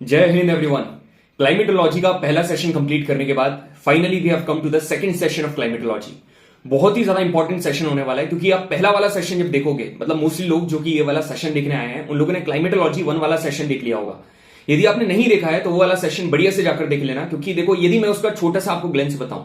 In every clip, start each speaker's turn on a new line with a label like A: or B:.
A: जय Hind everyone. Climatology का पहला सेशन कंप्लीट करने के बाद finally we have come to the second session of climatology. बहुत ही ज्यादा इंपॉर्टेंट सेशन होने वाला है क्योंकि आप पहला वाला सेशन जब देखोगे, मतलब मोस्टली लोग जो कि ये वाला सेशन देखने आए हैं उन लोगों ने क्लाइमेटोलॉजी 1 वाला सेशन देख लिया होगा। यदि आपने नहीं देखा है तो वो वाला सेशन बढ़िया से जाकर देख लेना, क्योंकि देखो यदि मैं उसका छोटा सा आपको ग्लेंस बताऊं,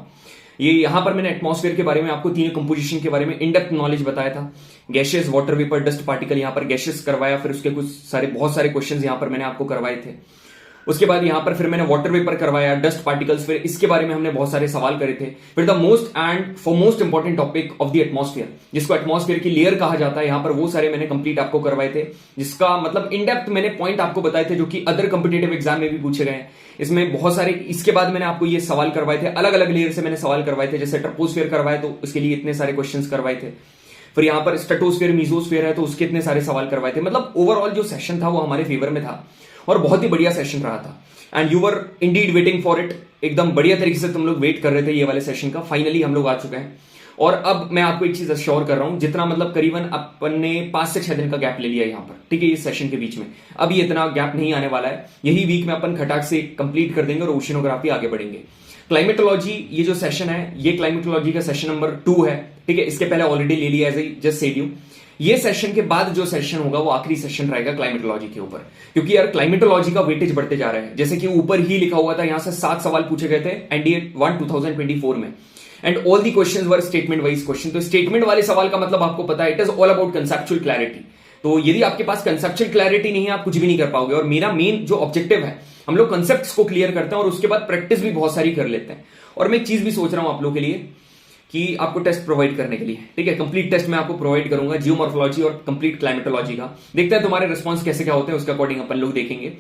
A: ये यहां पर मैंने एटमॉस्फेयर के बारे में आपको तीनों कंपोजिशन के बारे में इनडेप्थ नॉलेज बताया था। Gases, water vapour, dust particle, यहां पर गैसेस करवाया, फिर उसके बहुत सारे क्वेश्चंस यहां पर मैंने आपको करवाए थे। उसके बाद यहां पर फिर मैंने वाटर वेपर करवाया, डस्ट पार्टिकल्स, फिर इसके बारे में हमने बहुत सारे सवाल करे थे। फिर the most important topic of the atmosphere, जिसको एटमॉस्फेयर की लेयर कहा जाता है, यहां पर वो सारे मैंने कंप्लीट आपको करवाए थे, जिसका मतलब इन डेप्थ मैंने पॉइंट आपको बताए थे जो कि अदर कॉम्पिटेटिव एग्जाम में भी पूछे गए हैं। इसमें बहुत सारे, इसके बाद मैंने आपको ये सवाल करवाए थे, अलग अलग लेयर से मैंने सवाल करवाए थे। जैसे ट्रोपोस्फेयर करवाए तो उसके लिए इतने सारे क्वेश्चंस करवाए थे। फिर यहां पर स्ट्रेटोस्फेयर, मीजोस्फेयर है तो उसके इतने सारे सवाल करवाए थे। मतलब ओवरऑल जो सेशन था वो हमारे फेवर में था और बहुत ही बढ़िया सेशन रहा था। And you were Indeed waiting for it. एकदम बढ़िया तरीके से तुम लोग वेट कर रहे थे ये वाले सेशन का। फाइनली हम लोग आ चुके हैं और अब मैं आपको एक चीज अश्योर कर रहा हूं, जितना मतलब करीबन अपन ने 5 से 6 दिन का गैप ले लिया यहां पर, ठीक है, इस सेशन के बीच में। अब ये इतना गैप नहीं आने वाला है, यही वीक में अपन खटाक से कंप्लीट कर देंगे और ओशिनोग्राफी आगे बढ़ेंगे। क्लाइमेटोलॉजी ये जो सेशन है, ये क्लाइमेटोलॉजी का सेशन नंबर 2 है, ठीक है। इसके पहले ऑलरेडी ले लिया, as I just said you. ये सेशन के बाद जो सेशन होगा वो आखिरी सेशन रहेगा क्लाइमेटोलॉजी के ऊपर, क्योंकि यार क्लाइमेटोलॉजी का वेटेज बढ़ते जा रहा है। जैसे कि ऊपर ही लिखा हुआ था, यहां से 7 सवाल पूछे गए थे एनडीए 1 2024 में, and all the questions were statement wise question. तो स्टेटमेंट वाले सवाल का मतलब आपको पता है, it is all about conceptual clarity. तो यदि आपके पास कंसेप्चुअल क्लैरिटी नहीं है, आप कुछ भी नहीं कर पाओगे। और मेरा मेन जो ऑब्जेक्टिव है, हम लोग कंसेप्ट्स को क्लियर करते हैं और उसके बाद प्रैक्टिस भी बहुत सारी कर लेते हैं। और मैं एक चीज भी सोच रहा हूं आप लोगों के लिए कि आपको टेस्ट प्रोवाइड करने के लिए, ठीक है, कंप्लीट टेस्ट मैं आपको प्रोवाइड करूंगा जियोमॉर्फोलॉजी और कंप्लीट क्लाइमेटोलॉजी का। देखते हैं तुम्हारे रिस्पांस कैसे क्या होते हैं, उसके अकॉर्डिंग अपन लोग देखेंगे,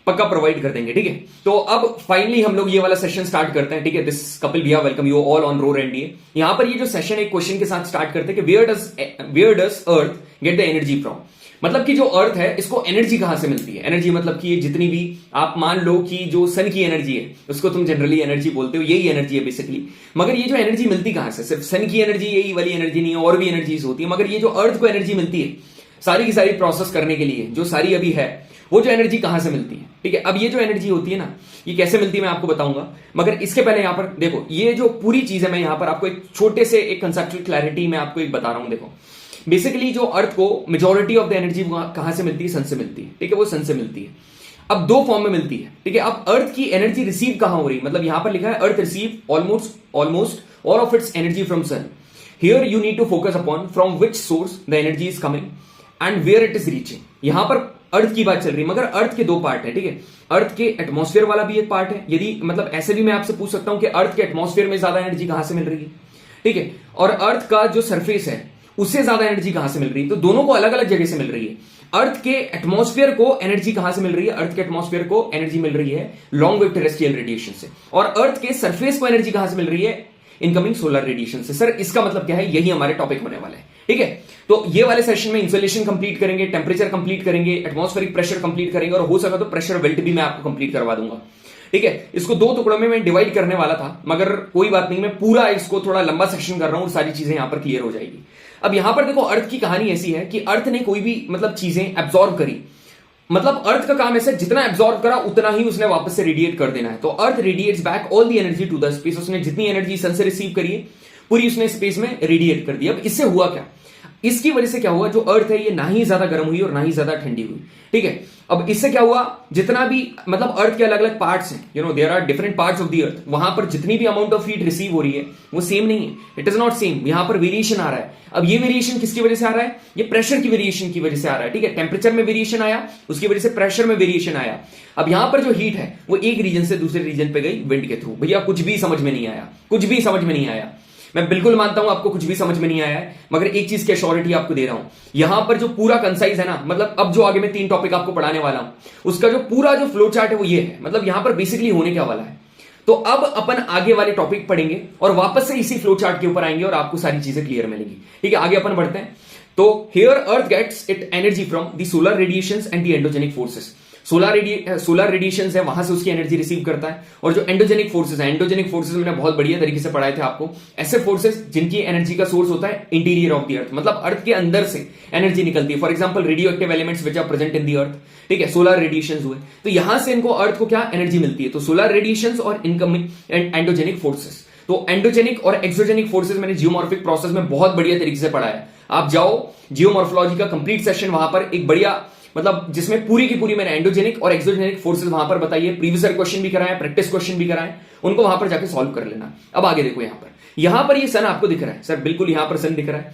A: पक्का प्रोवाइड कर देंगे, ठीक है। तो अब फाइनली हम लोग ये वाला सेशन स्टार्ट करते हैं, ठीक है। दिस कपिल भैया, welcome you all on roar NDA. यहां पर ये जो सेशन एक क्वेश्चन के साथ स्टार्ट करते हैं कि where does earth get the energy from. मतलब कि जो अर्थ है इसको एनर्जी कहां से मिलती है। एनर्जी मतलब कि ये जितनी भी आप मान लो कि जो सन की एनर्जी है उसको तुम जनरली एनर्जी बोलते हो, यही एनर्जी है बेसिकली। मगर ये जो एनर्जी मिलती कहां से, सिर्फ सन की एनर्जी यही वाली एनर्जी नहीं है, और भी एनर्जीज होती है। मगर ये जो अर्थ को एनर्जी मिलती है सारी की सारी प्रोसेस करने के लिए, जो सारी अभी है, वो जो एनर्जी कहां से मिलती है, ठीक है। अब ये जो एनर्जी होती है ना, ये कैसे मिलती है मैं आपको बताऊंगा। मगर इसके पहले यहां पर देखो, ये जो पूरी चीज है, मैं यहां पर आपको एक छोटे से एक कंसेप्चुअल क्लैरिटी मैं आपको एक बता रहा हूं। देखो बेसिकली जो अर्थ को मेजॉरिटी ऑफ द एनर्जी कहां से मिलती है, सन से मिलती है, ठीक है, वो सन से मिलती है। अब 2 फॉर्म में मिलती है, ठीक है। अब अर्थ की एनर्जी रिसीव कहां हो रही है, मतलब यहां पर लिखा है earth receive almost all of its energy from sun. Here you need to focus upon from which source the energy is coming and where it is reaching. यहां पर अर्थ की बात चल रही है, मगर अर्थ के 2 पार्ट है, ठीक है। अर्थ के एटमॉस्फेयर वाला भी एक पार्ट है। यदि मतलब ऐसे भी मैं आपसे पूछ सकता हूं कि अर्थ के एटमॉस्फेयर में ज्यादा एनर्जी कहां से मिल रही है, ठीक है, और अर्थ का जो सरफेस है उससे ज्यादा एनर्जी कहां से मिल रही है। तो दोनों को अलग अलग जगह से मिल रही है। अर्थ के एटमॉस्फेयर को एनर्जी कहां से मिल रही है, अर्थ के एटमॉस्फेयर को एनर्जी मिल रही है लॉन्ग वेव टेरेस्ट्रियल रेडिएशन से। और अर्थ के सरफेस को एनर्जी कहां से मिल रही है, इनकमिंग सोलर रेडिएशन से। सर इसका मतलब क्या है, यही हमारे टॉपिक होने वाला है, ठीक है। तो ये वाले सेशन में इंसुलेशन कंप्लीट करेंगे, टेम्परेचर कंप्लीट करेंगे, एटमॉस्फेरिक प्रेशर कंप्लीट करेंगे, और हो सका तो प्रेशर बेल्ट भी मैं आपको कंप्लीट करवा दूंगा, ठीक है। इसको 2 टुकड़ों में मैं डिवाइड करने वाला था, मगर कोई बात नहीं, मैं पूरा इसको थोड़ा लंबा सेशन कर रहा हूं और सारी चीजें यहां पर क्लियर हो जाएगी। अब यहां पर देखो, अर्थ की कहानी ऐसी है कि अर्थ ने कोई भी मतलब चीजें एब्जॉर्ब करी, मतलब अर्थ का काम ऐसा, जितना एब्जॉर्ब करा उतना ही उसने वापस से रेडिएट कर देना है। तो earth radiates back all the energy to the space. उसने जितनी एनर्जी सन से रिसीव करी है पूरी उसने स्पेस में रेडिएट कर दी। अब इससे हुआ क्या, इसकी वजह से क्या हुआ, जो अर्थ है ये ना ही ज्यादा गर्म हुई और ना ही ज्यादा ठंडी हुई, ठीक है। अब इससे क्या हुआ, जितना भी मतलब अर्थ के अलग अलग पार्ट्स हैं, you know there are different parts of the earth, वहां पर जितनी भी अमाउंट ऑफ हीट रिसीव हो रही है वो सेम नहीं है, इट इज नॉट सेम। यहां पर वेरिएशन आ रहा है। अब ये वेरिएशन किसकी वजह से आ रहा है, ये प्रेशर की वेरिएशन की वजह से आ रहा है, ठीक है। टेम्परेचर में वेरिएशन आया, उसकी वजह से प्रेशर में वेरिएशन आया। अब यहां पर जो हीट है वो एक रीजन से दूसरे रीजन पे गई विंड के थ्रू। भैया कुछ भी समझ में नहीं आया, कुछ भी समझ में नहीं आया। मैं बिल्कुल मानता हूं आपको कुछ भी समझ में नहीं आया है, मगर एक चीज की अश्योरिटी आपको दे रहा हूं, यहां पर जो पूरा कंसाइज है ना, मतलब अब जो आगे मैं 3 टॉपिक आपको पढ़ाने वाला हूं उसका जो पूरा जो फ्लो चार्ट है वो ये है। मतलब यहां पर बेसिकली होने क्या वाला है, तो अब अपन आगे वाले टॉपिक पढ़ेंगे और वापस से इसी फ्लो चार्ट के ऊपर आएंगे और आपको सारी चीजें क्लियर मिलेंगी, ठीक है। आगे अपन बढ़ते हैं। तो here earth gets it energy from the solar radiations and the endogenic forces. Solar radiation है, वहां से उसकी एनर्जी रिसीव करता है। और जो एंडोजेनिक फोर्सेज है, एंडोजेनिक फोर्सेज मैंने बहुत बढ़िया तरीके से पढ़ाए थे आपको, ऐसे फोर्सेज जिनकी एनर्जी का सोर्स होता है इंटीरियर ऑफ द अर्थ, मतलब अर्थ के अंदर से एनर्जी निकलती है। For example radio active elements which are present in the earth, ठीक है, सोलर रेडिएशन हुए तो यहां से इनको अर्थ को क्या एनर्जी मिलती है। तो सोलर रेडिएशन और इनकमिंग एंडोजेनिक फोर्सेस, तो एंडोजेनिक और एक्सोजेनिक फोर्सेस मैंने जियोमॉर्फिक प्रोसेस में बहुत बढ़िया तरीके से पढ़ा है। आप जाओ जियोमॉर्फोलॉजी का कंप्लीट सेशन, वहां पर एक बढ़िया मतलब जिसमें पूरी की पूरी मैंने एंडोजेनिक और एक्सोजेनिक फोर्सेस वहां पर बताइए, प्रीवियस ईयर क्वेश्चन भी कराए, प्रैक्टिस क्वेश्चन भी कराए, उनको वहां पर जाके सॉल्व कर लेना। अब आगे देखो, यहां पर ये सन आपको दिख रहा है सर, बिल्कुल यहां पर सन दिख रहा है,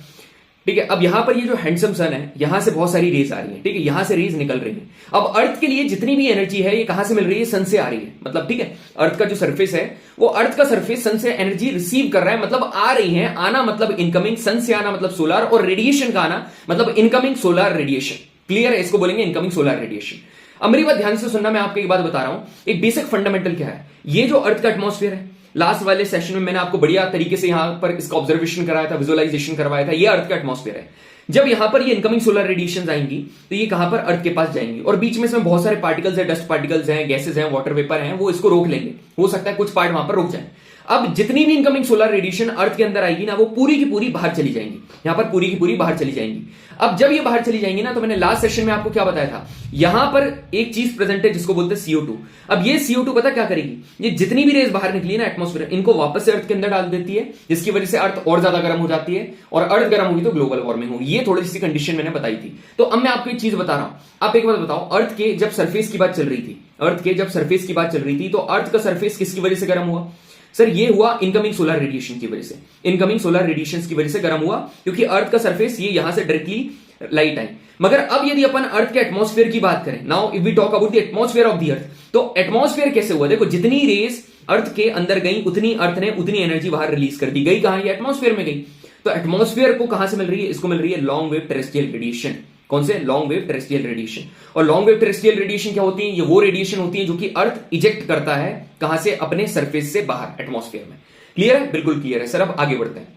A: ठीक है। अब यहां पर ये जो हैंडसम सन है, यहां से बहुत सारी रेज आ रही है, ठीक है, यहां से रेज निकल रही है। अब अर्थ के लिए जितनी भी एनर्जी है ये कहां से मिल रही है, सन से आ रही है, मतलब ठीक है, अर्थ का जो सरफेस है वो अर्थ का सरफेस सन से एनर्जी रिसीव कर रहा है, मतलब आ रही है। आना मतलब इनकमिंग, सन से आना मतलब सोलर, और रेडिएशन का आना मतलब इनकमिंग सोलर रेडिएशन। क्लियर है, इसको बोलेंगे इनकमिंग सोलर रेडिएशन। अब मेरी बात ध्यान से सुनना, मैं आपको एक बात बता रहा हूं, एक बेसिक फंडामेंटल क्या है। ये जो अर्थ का एटमॉस्फेयर है, लास्ट वाले सेशन में मैंने आपको बढ़िया तरीके से यहां पर इसका ऑब्जर्वेशन कराया था, विजुअलाइजेशन करवाया था। ये अर्थ का एटमॉस्फेयर है। जब यहां पर ये इनकमिंग सोलर रेडिएशन आएंगी तो ये कहां पर, अर्थ के पास जाएंगी, और बीच में इसमें बहुत सारे पार्टिकल्स है, डस्ट पार्टिकल्स हैं, गैसेस हैं, वाटर वेपर हैं, वो इसको रोक लेंगे। हो सकता है कुछ पार्ट वहां पर रुक जाए। अब जितनी भी इनकमिंग सोलर रेडिएशन अर्थ के अंदर आएगी ना, वो पूरी की पूरी बाहर चली जाएंगी, यहां पर पूरी की पूरी बाहर चली जाएंगी। अब जब ये बाहर चली जाएंगी ना, तो मैंने लास्ट सेशन में आपको क्या बताया था, यहां पर एक चीज प्रेजेंट है जिसको बोलते हैं CO2। अब ये CO2 पता क्या करेगी, ये जितनी भी रेज बाहर निकली ना एटमॉस्फेयर, इनको वापस से अर्थ के अंदर डाल देती है, जिसकी वजह से अर्थ और ज्यादा गर्म हो जाती है, और अर्थ गर्म होगी तो ग्लोबल वार्मिंग होगी। ये थोड़ी सी कंडीशन मैंने बताई थी। तो अब मैं आपको एक चीज बता रहा हूं, आप एक बात बताओ, अर्थ के जब सरफेस की बात चल रही थी, अर्थ के जब सरफेस की बात चल रही थी, तो अर्थ का सरफेस किसकी वजह से गर्म हुआ सर, ये हुआ इनकमिंग सोलर रेडिएशन की वजह से। इनकमिंग सोलर रेडिएशन की वजह से गर्म हुआ, क्योंकि अर्थ का सरफेस ये यहां से डायरेक्टली लाइट आई। मगर अब यदि अपन अर्थ के एटमॉस्फेयर की बात करें, now if we talk about the atmosphere of the earth, तो एटमॉस्फेयर कैसे हुआ, देखो जितनी रेस अर्थ के अंदर गई, उतनी अर्थ ने उतनी एनर्जी बाहर रिलीज कर दी। गई कहां, ये एटमॉस्फेयर में गई। तो एटमॉस्फेयर को कहां से मिल रही है, इसको मिल रही है लॉन्ग वेव टेरेस्ट्रियल रेडिएशन। कौन से, लॉन्ग वेव टेरेस्ट्रियल रेडिएशन। और लॉन्ग वेव टेरेस्ट्रियल रेडिएशन क्या होती है, ये वो रेडिएशन होती है जो कि अर्थ इजेक्ट करता है कहां से, अपने सरफेस से बाहर, एटमॉस्फेयर में। क्लियर है, बिल्कुल क्लियर है सर। अब आगे बढ़ते हैं,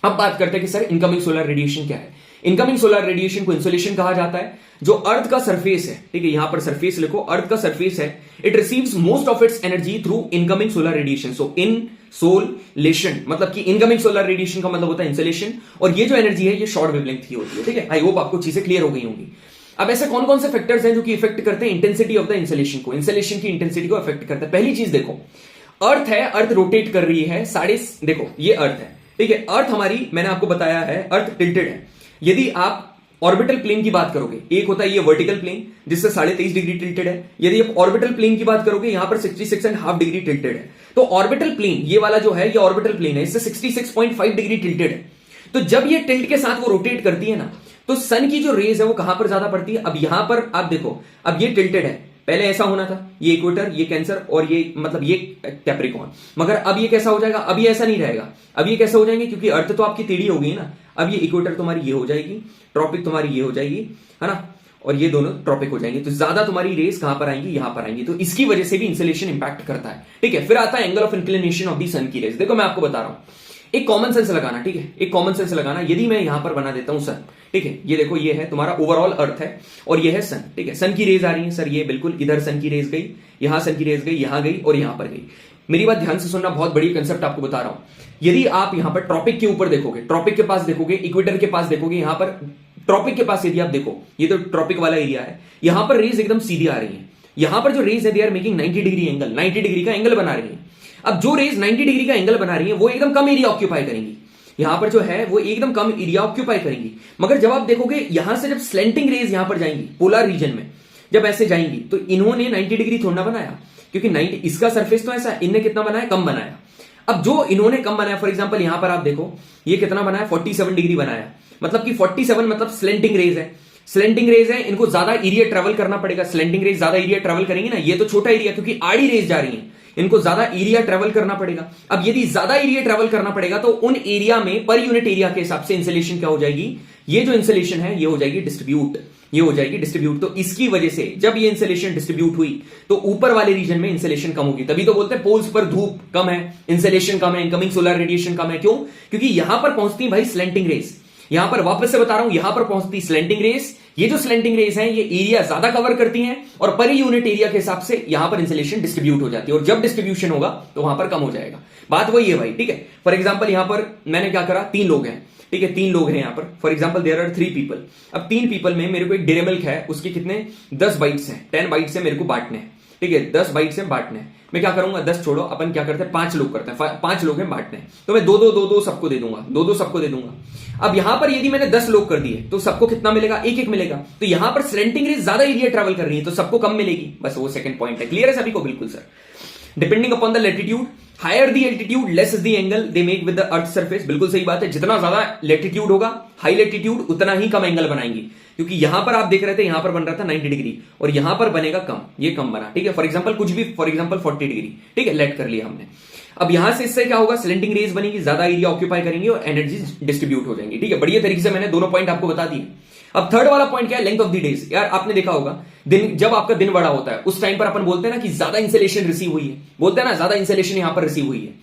A: अब बात करते हैं कि सर इनकमिंग सोलर रेडिएशन क्या है। इनकमिंग सोलर रेडिएशन को इंसोलेशन कहा जाता है। जो अर्थ का सरफेस है, ठीक है, यहां पर सरफेस लिखो, अर्थ का सरफेस है, it receives most of its energy through incoming solar radiation. So insolation मतलब कि इनकमिंग सोलर रेडिएशन का मतलब होता है इंसोलेशन, और ये जो एनर्जी है ये शॉर्ट वेवलेंथ की होती है, ठीक है। आई होप आपको चीजें क्लियर हो गई होंगी। अब ऐसे कौन कौन से फैक्टर्स हैं जो कि इफेक्ट करते हैं इंटेंसिटी ऑफ द इंसोलेशन को, इंसोलेशन की इंटेंसिटी को इफेक्ट करते हैं। पहली चीज देखो, अर्थ है, अर्थ रोटेट कर रही है देखो ये अर्थ है, ठीक है, अर्थ हमारी, मैंने आपको बताया है अर्थ टिल्टेड है। यदि आप ऑर्बिटल प्लेन की बात करोगे, एक होता है ये वर्टिकल प्लेन जिससे 23.5 डिग्री टिल्टेड है। यदि आप ऑर्बिटल प्लेन की बात करोगे, यहां पर 66.5 डिग्री टिल्टेड है। तो ऑर्बिटल प्लेन ये वाला जो है, ये ऑर्बिटल प्लेन है, इससे 66.5 डिग्री टिल्टेड है। तो जब ये टिल्ट के साथ वो रोटेट करती है ना, तो सन की जो रेज है वो कहां पर ज्यादा पड़ती है। अब यहां पर आप देखो, अब ये टिल्टेड है, पहले ऐसा होना था, ये इक्वेटर, ये कैंसर, और ये मतलब ये कैप्रिकॉर्न। मगर अब ये कैसा हो जाएगा, अब ये ऐसा नहीं रहेगा। अब ये कैसे हो जाएंगे, क्योंकि अर्थ तो आपकी टेढ़ी हो गई ना। अब ये इक्वेटर तुम्हारी ये हो जाएगी, ट्रॉपिक तुम्हारी ये हो जाएगी, है ना, और ये दोनों ट्रॉपिक हो जाएंगे। तो ज्यादा तुम्हारी रेस कहां पर आएंगी, यहां पर आएंगी। तो इसकी वजह से भी इंसुलेशन इंपैक्ट करता है, ठीक है। फिर आता है angle of inclination of the sun की रेस। देखो मैं आपको बता रहा हूं, एक कॉमन सेंस लगाना, ठीक है, एक कॉमन सेंस लगाना। यदि मैं यहां पर बना देता हूं सन, ठीक है, ये देखो ये है तुम्हारा ओवरऑल अर्थ है, और ये है सन, ठीक है। सन की रेज आ रही है सर, ये बिल्कुल इधर सन की रेज गई, यहां सन की रेज गई, यहां गई और यहां पर गई। मेरी बात ध्यान से सुनना, बहुत बड़ी कंसेप्ट आपको बता रहा हूं। यदि आप यहां पर ट्रॉपिक के ऊपर देखोगे, ट्रॉपिक के पास देखोगे, इक्वेटर के पास देखोगे, यहां पर ट्रॉपिक के पास यदि आप देखो, ये तो ट्रॉपिक वाला एरिया है, यहां पर रेज एकदम सीधी आ रही है। यहां पर जो रेज है, they are making 90 degree angle, 90 degree का एंगल बना रही है। अब जो रेज 90 डिग्री का एंगल बना रही है, वो एकदम कम एरिया ऑक्यूपाई करेंगी। यहां पर जो है वो एकदम कम एरिया ऑक्यूपाई करेंगी। मगर जब आप देखोगे, यहां से जब स्लेंटिंग रेज यहां पर जाएंगी, पोलर रीजन में जब ऐसे जाएंगी, तो इन्होंने 90 डिग्री थोड़ा बनाया, क्योंकि 90 इसका सरफेस तो ऐसा, इनने कितना बनाया, कम बनाया। अब जो इन्होंने कम बनाया, फॉर एग्जांपल यहां पर आप देखो, ये कितना बनाया, 47 डिग्री बनाया, मतलब कि 47 मतलब स्लेंटिंग रेज है। स्लेंटिंग रेज है, इनको ज्यादा एरिया ट्रेवल करना पड़ेगा। स्लेंटिंग रेज ज्यादा एरिया ट्रेवल करेंगे ना, ये तो छोटा एरिया, क्योंकि आड़ी रेज जा रही है, इनको ज्यादा एरिया ट्रेवल करना पड़ेगा। अब यदि ज्यादा एरिया ट्रेवल करना पड़ेगा, तो उन एरिया में पर यूनिट एरिया के हिसाब से इंसुलेशन क्या हो जाएगी, ये जो इंसुलेशन है ये हो जाएगी डिस्ट्रीब्यूट, ये हो जाएगी डिस्ट्रीब्यूट। तो इसकी वजह से जब ये इंसुलेशन डिस्ट्रीब्यूट हुई, तो ऊपर वाले रीजन में इंसुलेशन कम होगी। तभी तो बोलते हैं पोल्स पर धूप कम है, इंसुलेशन कम है, इनकमिंग सोलर रेडिएशन कम है। क्यों? क्योंकि यहां पर पहुंचती है भाई स्लेंटिंग रेज। यहां पर वापस से बता रहा हूं, यहां पर पहुंचती स्लैंटिंग रेस, ये जो स्लैंटिंग रेस है ये एरिया ज्यादा कवर करती हैं और पर यूनिट एरिया के हिसाब से यहां पर इंसुलेशन डिस्ट्रीब्यूट हो जाती है, और जब डिस्ट्रीब्यूशन होगा तो वहां पर कम हो जाएगा। बात वही है भाई, ठीक है। फॉर एग्जाम्पल यहां पर मैंने क्या करा, 3 लोग हैं, ठीक है, 3 लोग हैं यहां पर। For example there are 3 people. अब 3 पीपल में मेरे को एक डेयरी मिल्क है, उसके कितने 10 बाइट्स हैं, 10 बाइट्स है मेरे को बांटने हैं, ठीक है, 10 बाइट से बांटने हैं। मैं क्या करूंगा, 10 छोड़ो, अपन क्या करते हैं 5 लोग करते हैं, 5 लोग हैं बांटने हैं, तो मैं 2-2 सबको दे दूंगा, 2-2 सबको दे दूंगा। अब यहां पर यदि मैंने 10 लोग कर दिए तो सबको कितना मिलेगा, 1-1 मिलेगा। तो यहां पर स्लैंटिंग रेस ज्यादा एरिया ट्रेवल कर रही है तो सबको कम मिलेगी, बस वो सेकंड पॉइंट है। क्लियर है सभी को? बिल्कुल sir. Depending upon the latitude, higher the altitude less is the angle they make with the earth surface. बिल्कुल सही बात है, जितना ज्यादा लेटीट्यूड होगा, हाई लेटीट्यूड, उतना ही कम एंगल बनाएंगी, क्योंकि यहां पर आप देख रहे थे यहां पर बन रहा था 90 डिग्री और यहां पर बनेगा कम, ये कम बना, ठीक है। फॉर एग्जांपल कुछ भी, फॉर एग्जांपल 40 डिग्री, ठीक है, लेट कर लिया हमने। अब यहां से इससे क्या होगा, स्लैंटिंग रेस बनेगी, ज्यादा एरिया ऑक्यूपाई करेंगे और एनर्जी डिस्ट्रीब्यूट हो जाएंगी, ठीक है। बढ़िया तरीके से मैंने दोनों पॉइंट आपको बता दिए। अब थर्ड वाला पॉइंट क्या है, लेंथ ऑफ द डेज। यार आपने देखा होगा दिन, जब आपका दिन बड़ा होता है उस टाइम पर अपन बोलते हैं ना कि ज्यादा इंसुलेशन रिसीव हुई है, बोलते हैं ना ज्यादा इंसुलेशन यहां पर रिसीव हुई है।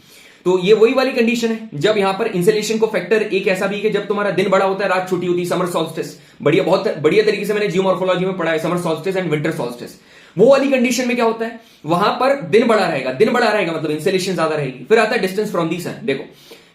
A: तो ये वही वाली कंडीशन है जब यहां पर इंसुलेशन को फैक्टर एक ऐसा भी है कि जब तुम्हारा दिन बड़ा होता है रात छोटी होती है, समर सॉल्स्टिस। बढ़िया, बहुत बढ़िया तरीके से मैंने जियोमॉर्फोलॉजी में पढ़ा है, summer solstice and winter solstice. वो वाली कंडीशन में क्या होता है, वहां पर दिन बड़ा रहेगा, दिन बड़ा रहेगा मतलब इंसुलेशन ज्यादा रहेगी। फिर आता है डिस्टेंस फ्रॉम दी सन। देखो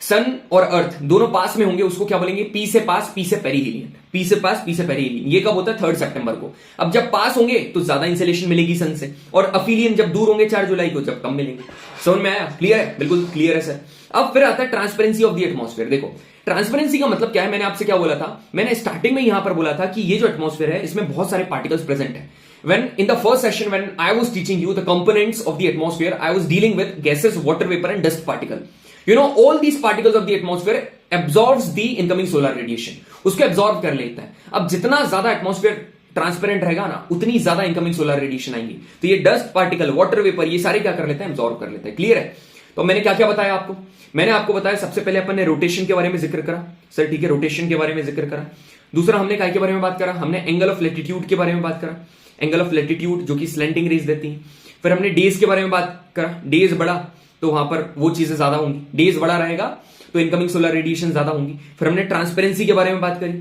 A: सन और अर्थ दोनों पास में होंगे, उसको क्या बोलेंगे, पी से पास, पी से पेरीहिलियन, पी से पास, पी से पेरीहिलियन। ये कब होता है, 3 सितंबर को। अब जब पास होंगे तो ज्यादा इंसुलेशन मिलेगी सन से, और अफिलियन जब दूर होंगे 4 जुलाई को, जब कम मिलेंगे। समझ में आया? क्लियर है? बिल्कुल क्लियर है सर। अब फिर आता है ट्रांसपेरेंसी ऑफ द एटमॉस्फेयर। देखो ट्रांसपेरेंसी का मतलब क्या है, मैंने आपसे क्या बोला था, मैंने स्टार्टिंग में यहां पर बोला था कि ये जो एटमॉस्फेयर है इसमें बहुत सारे पार्टिकल्स प्रेजेंट है। When in the first session when I was teaching you the components of the atmosphere, I was dealing with gases, water vapor and dust particle. You know all these particles of the atmosphere absorbs the incoming solar radiation. उसको absorb कर लेता है। अब जितना ज्यादा atmosphere transparent रहेगा ना, उतनी ज्यादा इनकमिंग सोलर रेडिएशन आएंगी। तो ये डस्ट पार्टिकल, वाटर वेपर, ये सारे क्या कर लेते हैं, एब्जॉर्ब कर लेते हैं। क्लियर है? तो मैंने क्या क्या बताया आपको, मैंने आपको बताया सबसे पहले अपन ने रोटेशन के बारे में जिक्र करा सर, ठीक है, रोटेशन के बारे में जिक्र करा। दूसरा हमने काय के बारे में बात करा, हमने एंगल ऑफ लैटिट्यूड के बारे में बात करा, एंगल ऑफ लैटिट्यूड जो कि स्लैंटिंग रेस देती है। फिर हमने डेज के बारे में बात करा, डेज बड़ा तो वहां पर वो चीजें ज्यादा होंगी, डेज बड़ा रहेगा तो इनकमिंग सोलर रेडिएशन ज्यादा होंगी। फिर हमने ट्रांसपेरेंसी के बारे में बात करी,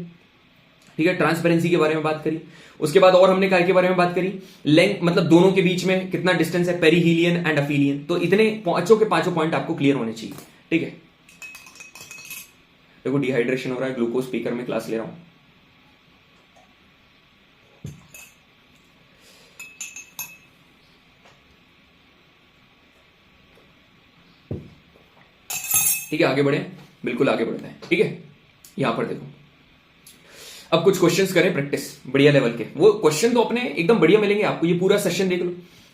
A: ठीक है, ट्रांसपेरेंसी के बारे में बात करी। उसके बाद और हमने काय के बारे में बात करी, लेंथ मतलब दोनों के बीच में कितना डिस्टेंस है, पेरीहिलियन एंड अफिलियन। तो इतने पांचों के पांचों पॉइंट आपको क्लियर होने चाहिए, ठीक है। देखो डिहाइड्रेशन हो रहा है, ग्लूकोज स्पीकर में क्लास ले रहा हूं। ठीक है, आगे बढ़े, बिल्कुल आगे बढ़ते हैं, ठीक है। यहां पर देखो अब कुछ क्वेश्चंस करें प्रैक्टिस बढ़िया लेवल के। वो क्वेश्चन तो अपने एकदम बढ़िया मिलेंगे आपको, ये पूरा सेशन देख लो,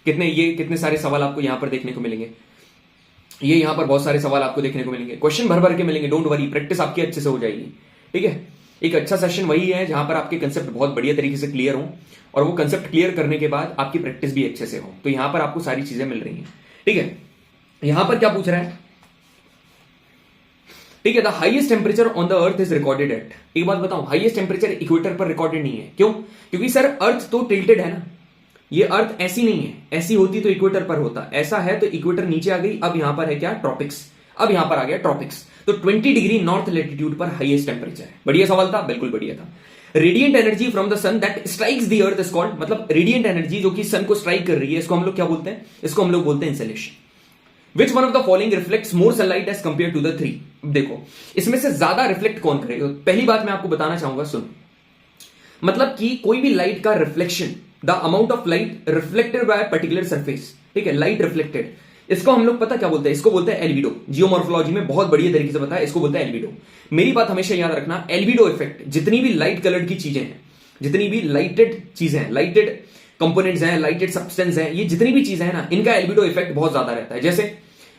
A: कितने सारे सवाल आपको यहां पर देखने को मिलेंगे। ये यहां पर बहुत सारे सवाल आपको देखने को मिलेंगे, क्वेश्चन भर भर के मिलेंगे। डोंट वरी, प्रैक्टिस आपकी अच्छे से हो जाएगी, ठीक है। एक अच्छा सेशन वही है जहां पर आपके कंसेप्ट बहुत बढ़िया तरीके से क्लियर हो, और वो कंसेप्ट क्लियर करने के बाद आपकी प्रैक्टिस भी अच्छे से हो। तो यहां पर आपको सारी चीजें मिल रही है, ठीक है। यहां पर क्या पूछ रहा है, ठीक है, the highest temperature on the earth is recorded at. एक बात बताऊं, हाईएस्ट टेम्परेचर इक्वेटर पर रिकॉर्डेड नहीं है। क्यों? क्योंकि सर अर्थ तो टिल्टेड है ना, ये अर्थ ऐसी नहीं है, ऐसी होती तो इक्वेटर पर होता, ऐसा है तो इक्वेटर नीचे आ गई। अब यहां पर है क्या, ट्रॉपिक्स, अब यहां पर आ गया ट्रॉपिक्स। तो 20 डिग्री नॉर्थ लैटिट्यूड पर हाईएस्ट टेम्परेचर है। बढ़िया सवाल था, बिल्कुल बढ़िया था। Radiant energy from the sun that strikes the earth is called, मतलब रेडिएंट एनर्जी जो कि सन को स्ट्राइक कर रही है, इसको हम लोग क्या बोलते हैं, इसको हम लोग बोलते हैं insulation. Which one of the following reflects more sunlight as compared to the 3? देखो इसमें से ज्यादा रिफ्लेक्ट कौन करेगा। पहली बात मैं आपको बताना चाहूंगा, सुन, मतलब कि कोई भी लाइट का reflection, the amount of light reflected by particular surface, ठीक है, लाइट रिफ्लेक्टेड, इसको हम लोग पता क्या बोलते हैं, इसको बोलते हैं एल्बिडो। जियोमॉर्फोलॉजी में बहुत बढ़िया तरीके से बताया, इसको बोलते हैं एल्बिडो। मेरी बात हमेशा याद रखना, एल्बिडो इफेक्ट, जितनी भी लाइट कलर्ड की चीजें हैं, जितनी भी लाइटेड चीजें हैं, लाइटेड कंपोनेंट्स हैं, लाइटेड सब्सटेंस हैं, ये जितनी भी चीजें हैं ना, इनका एल्बिडो इफेक्ट बहुत ज्यादा रहता है।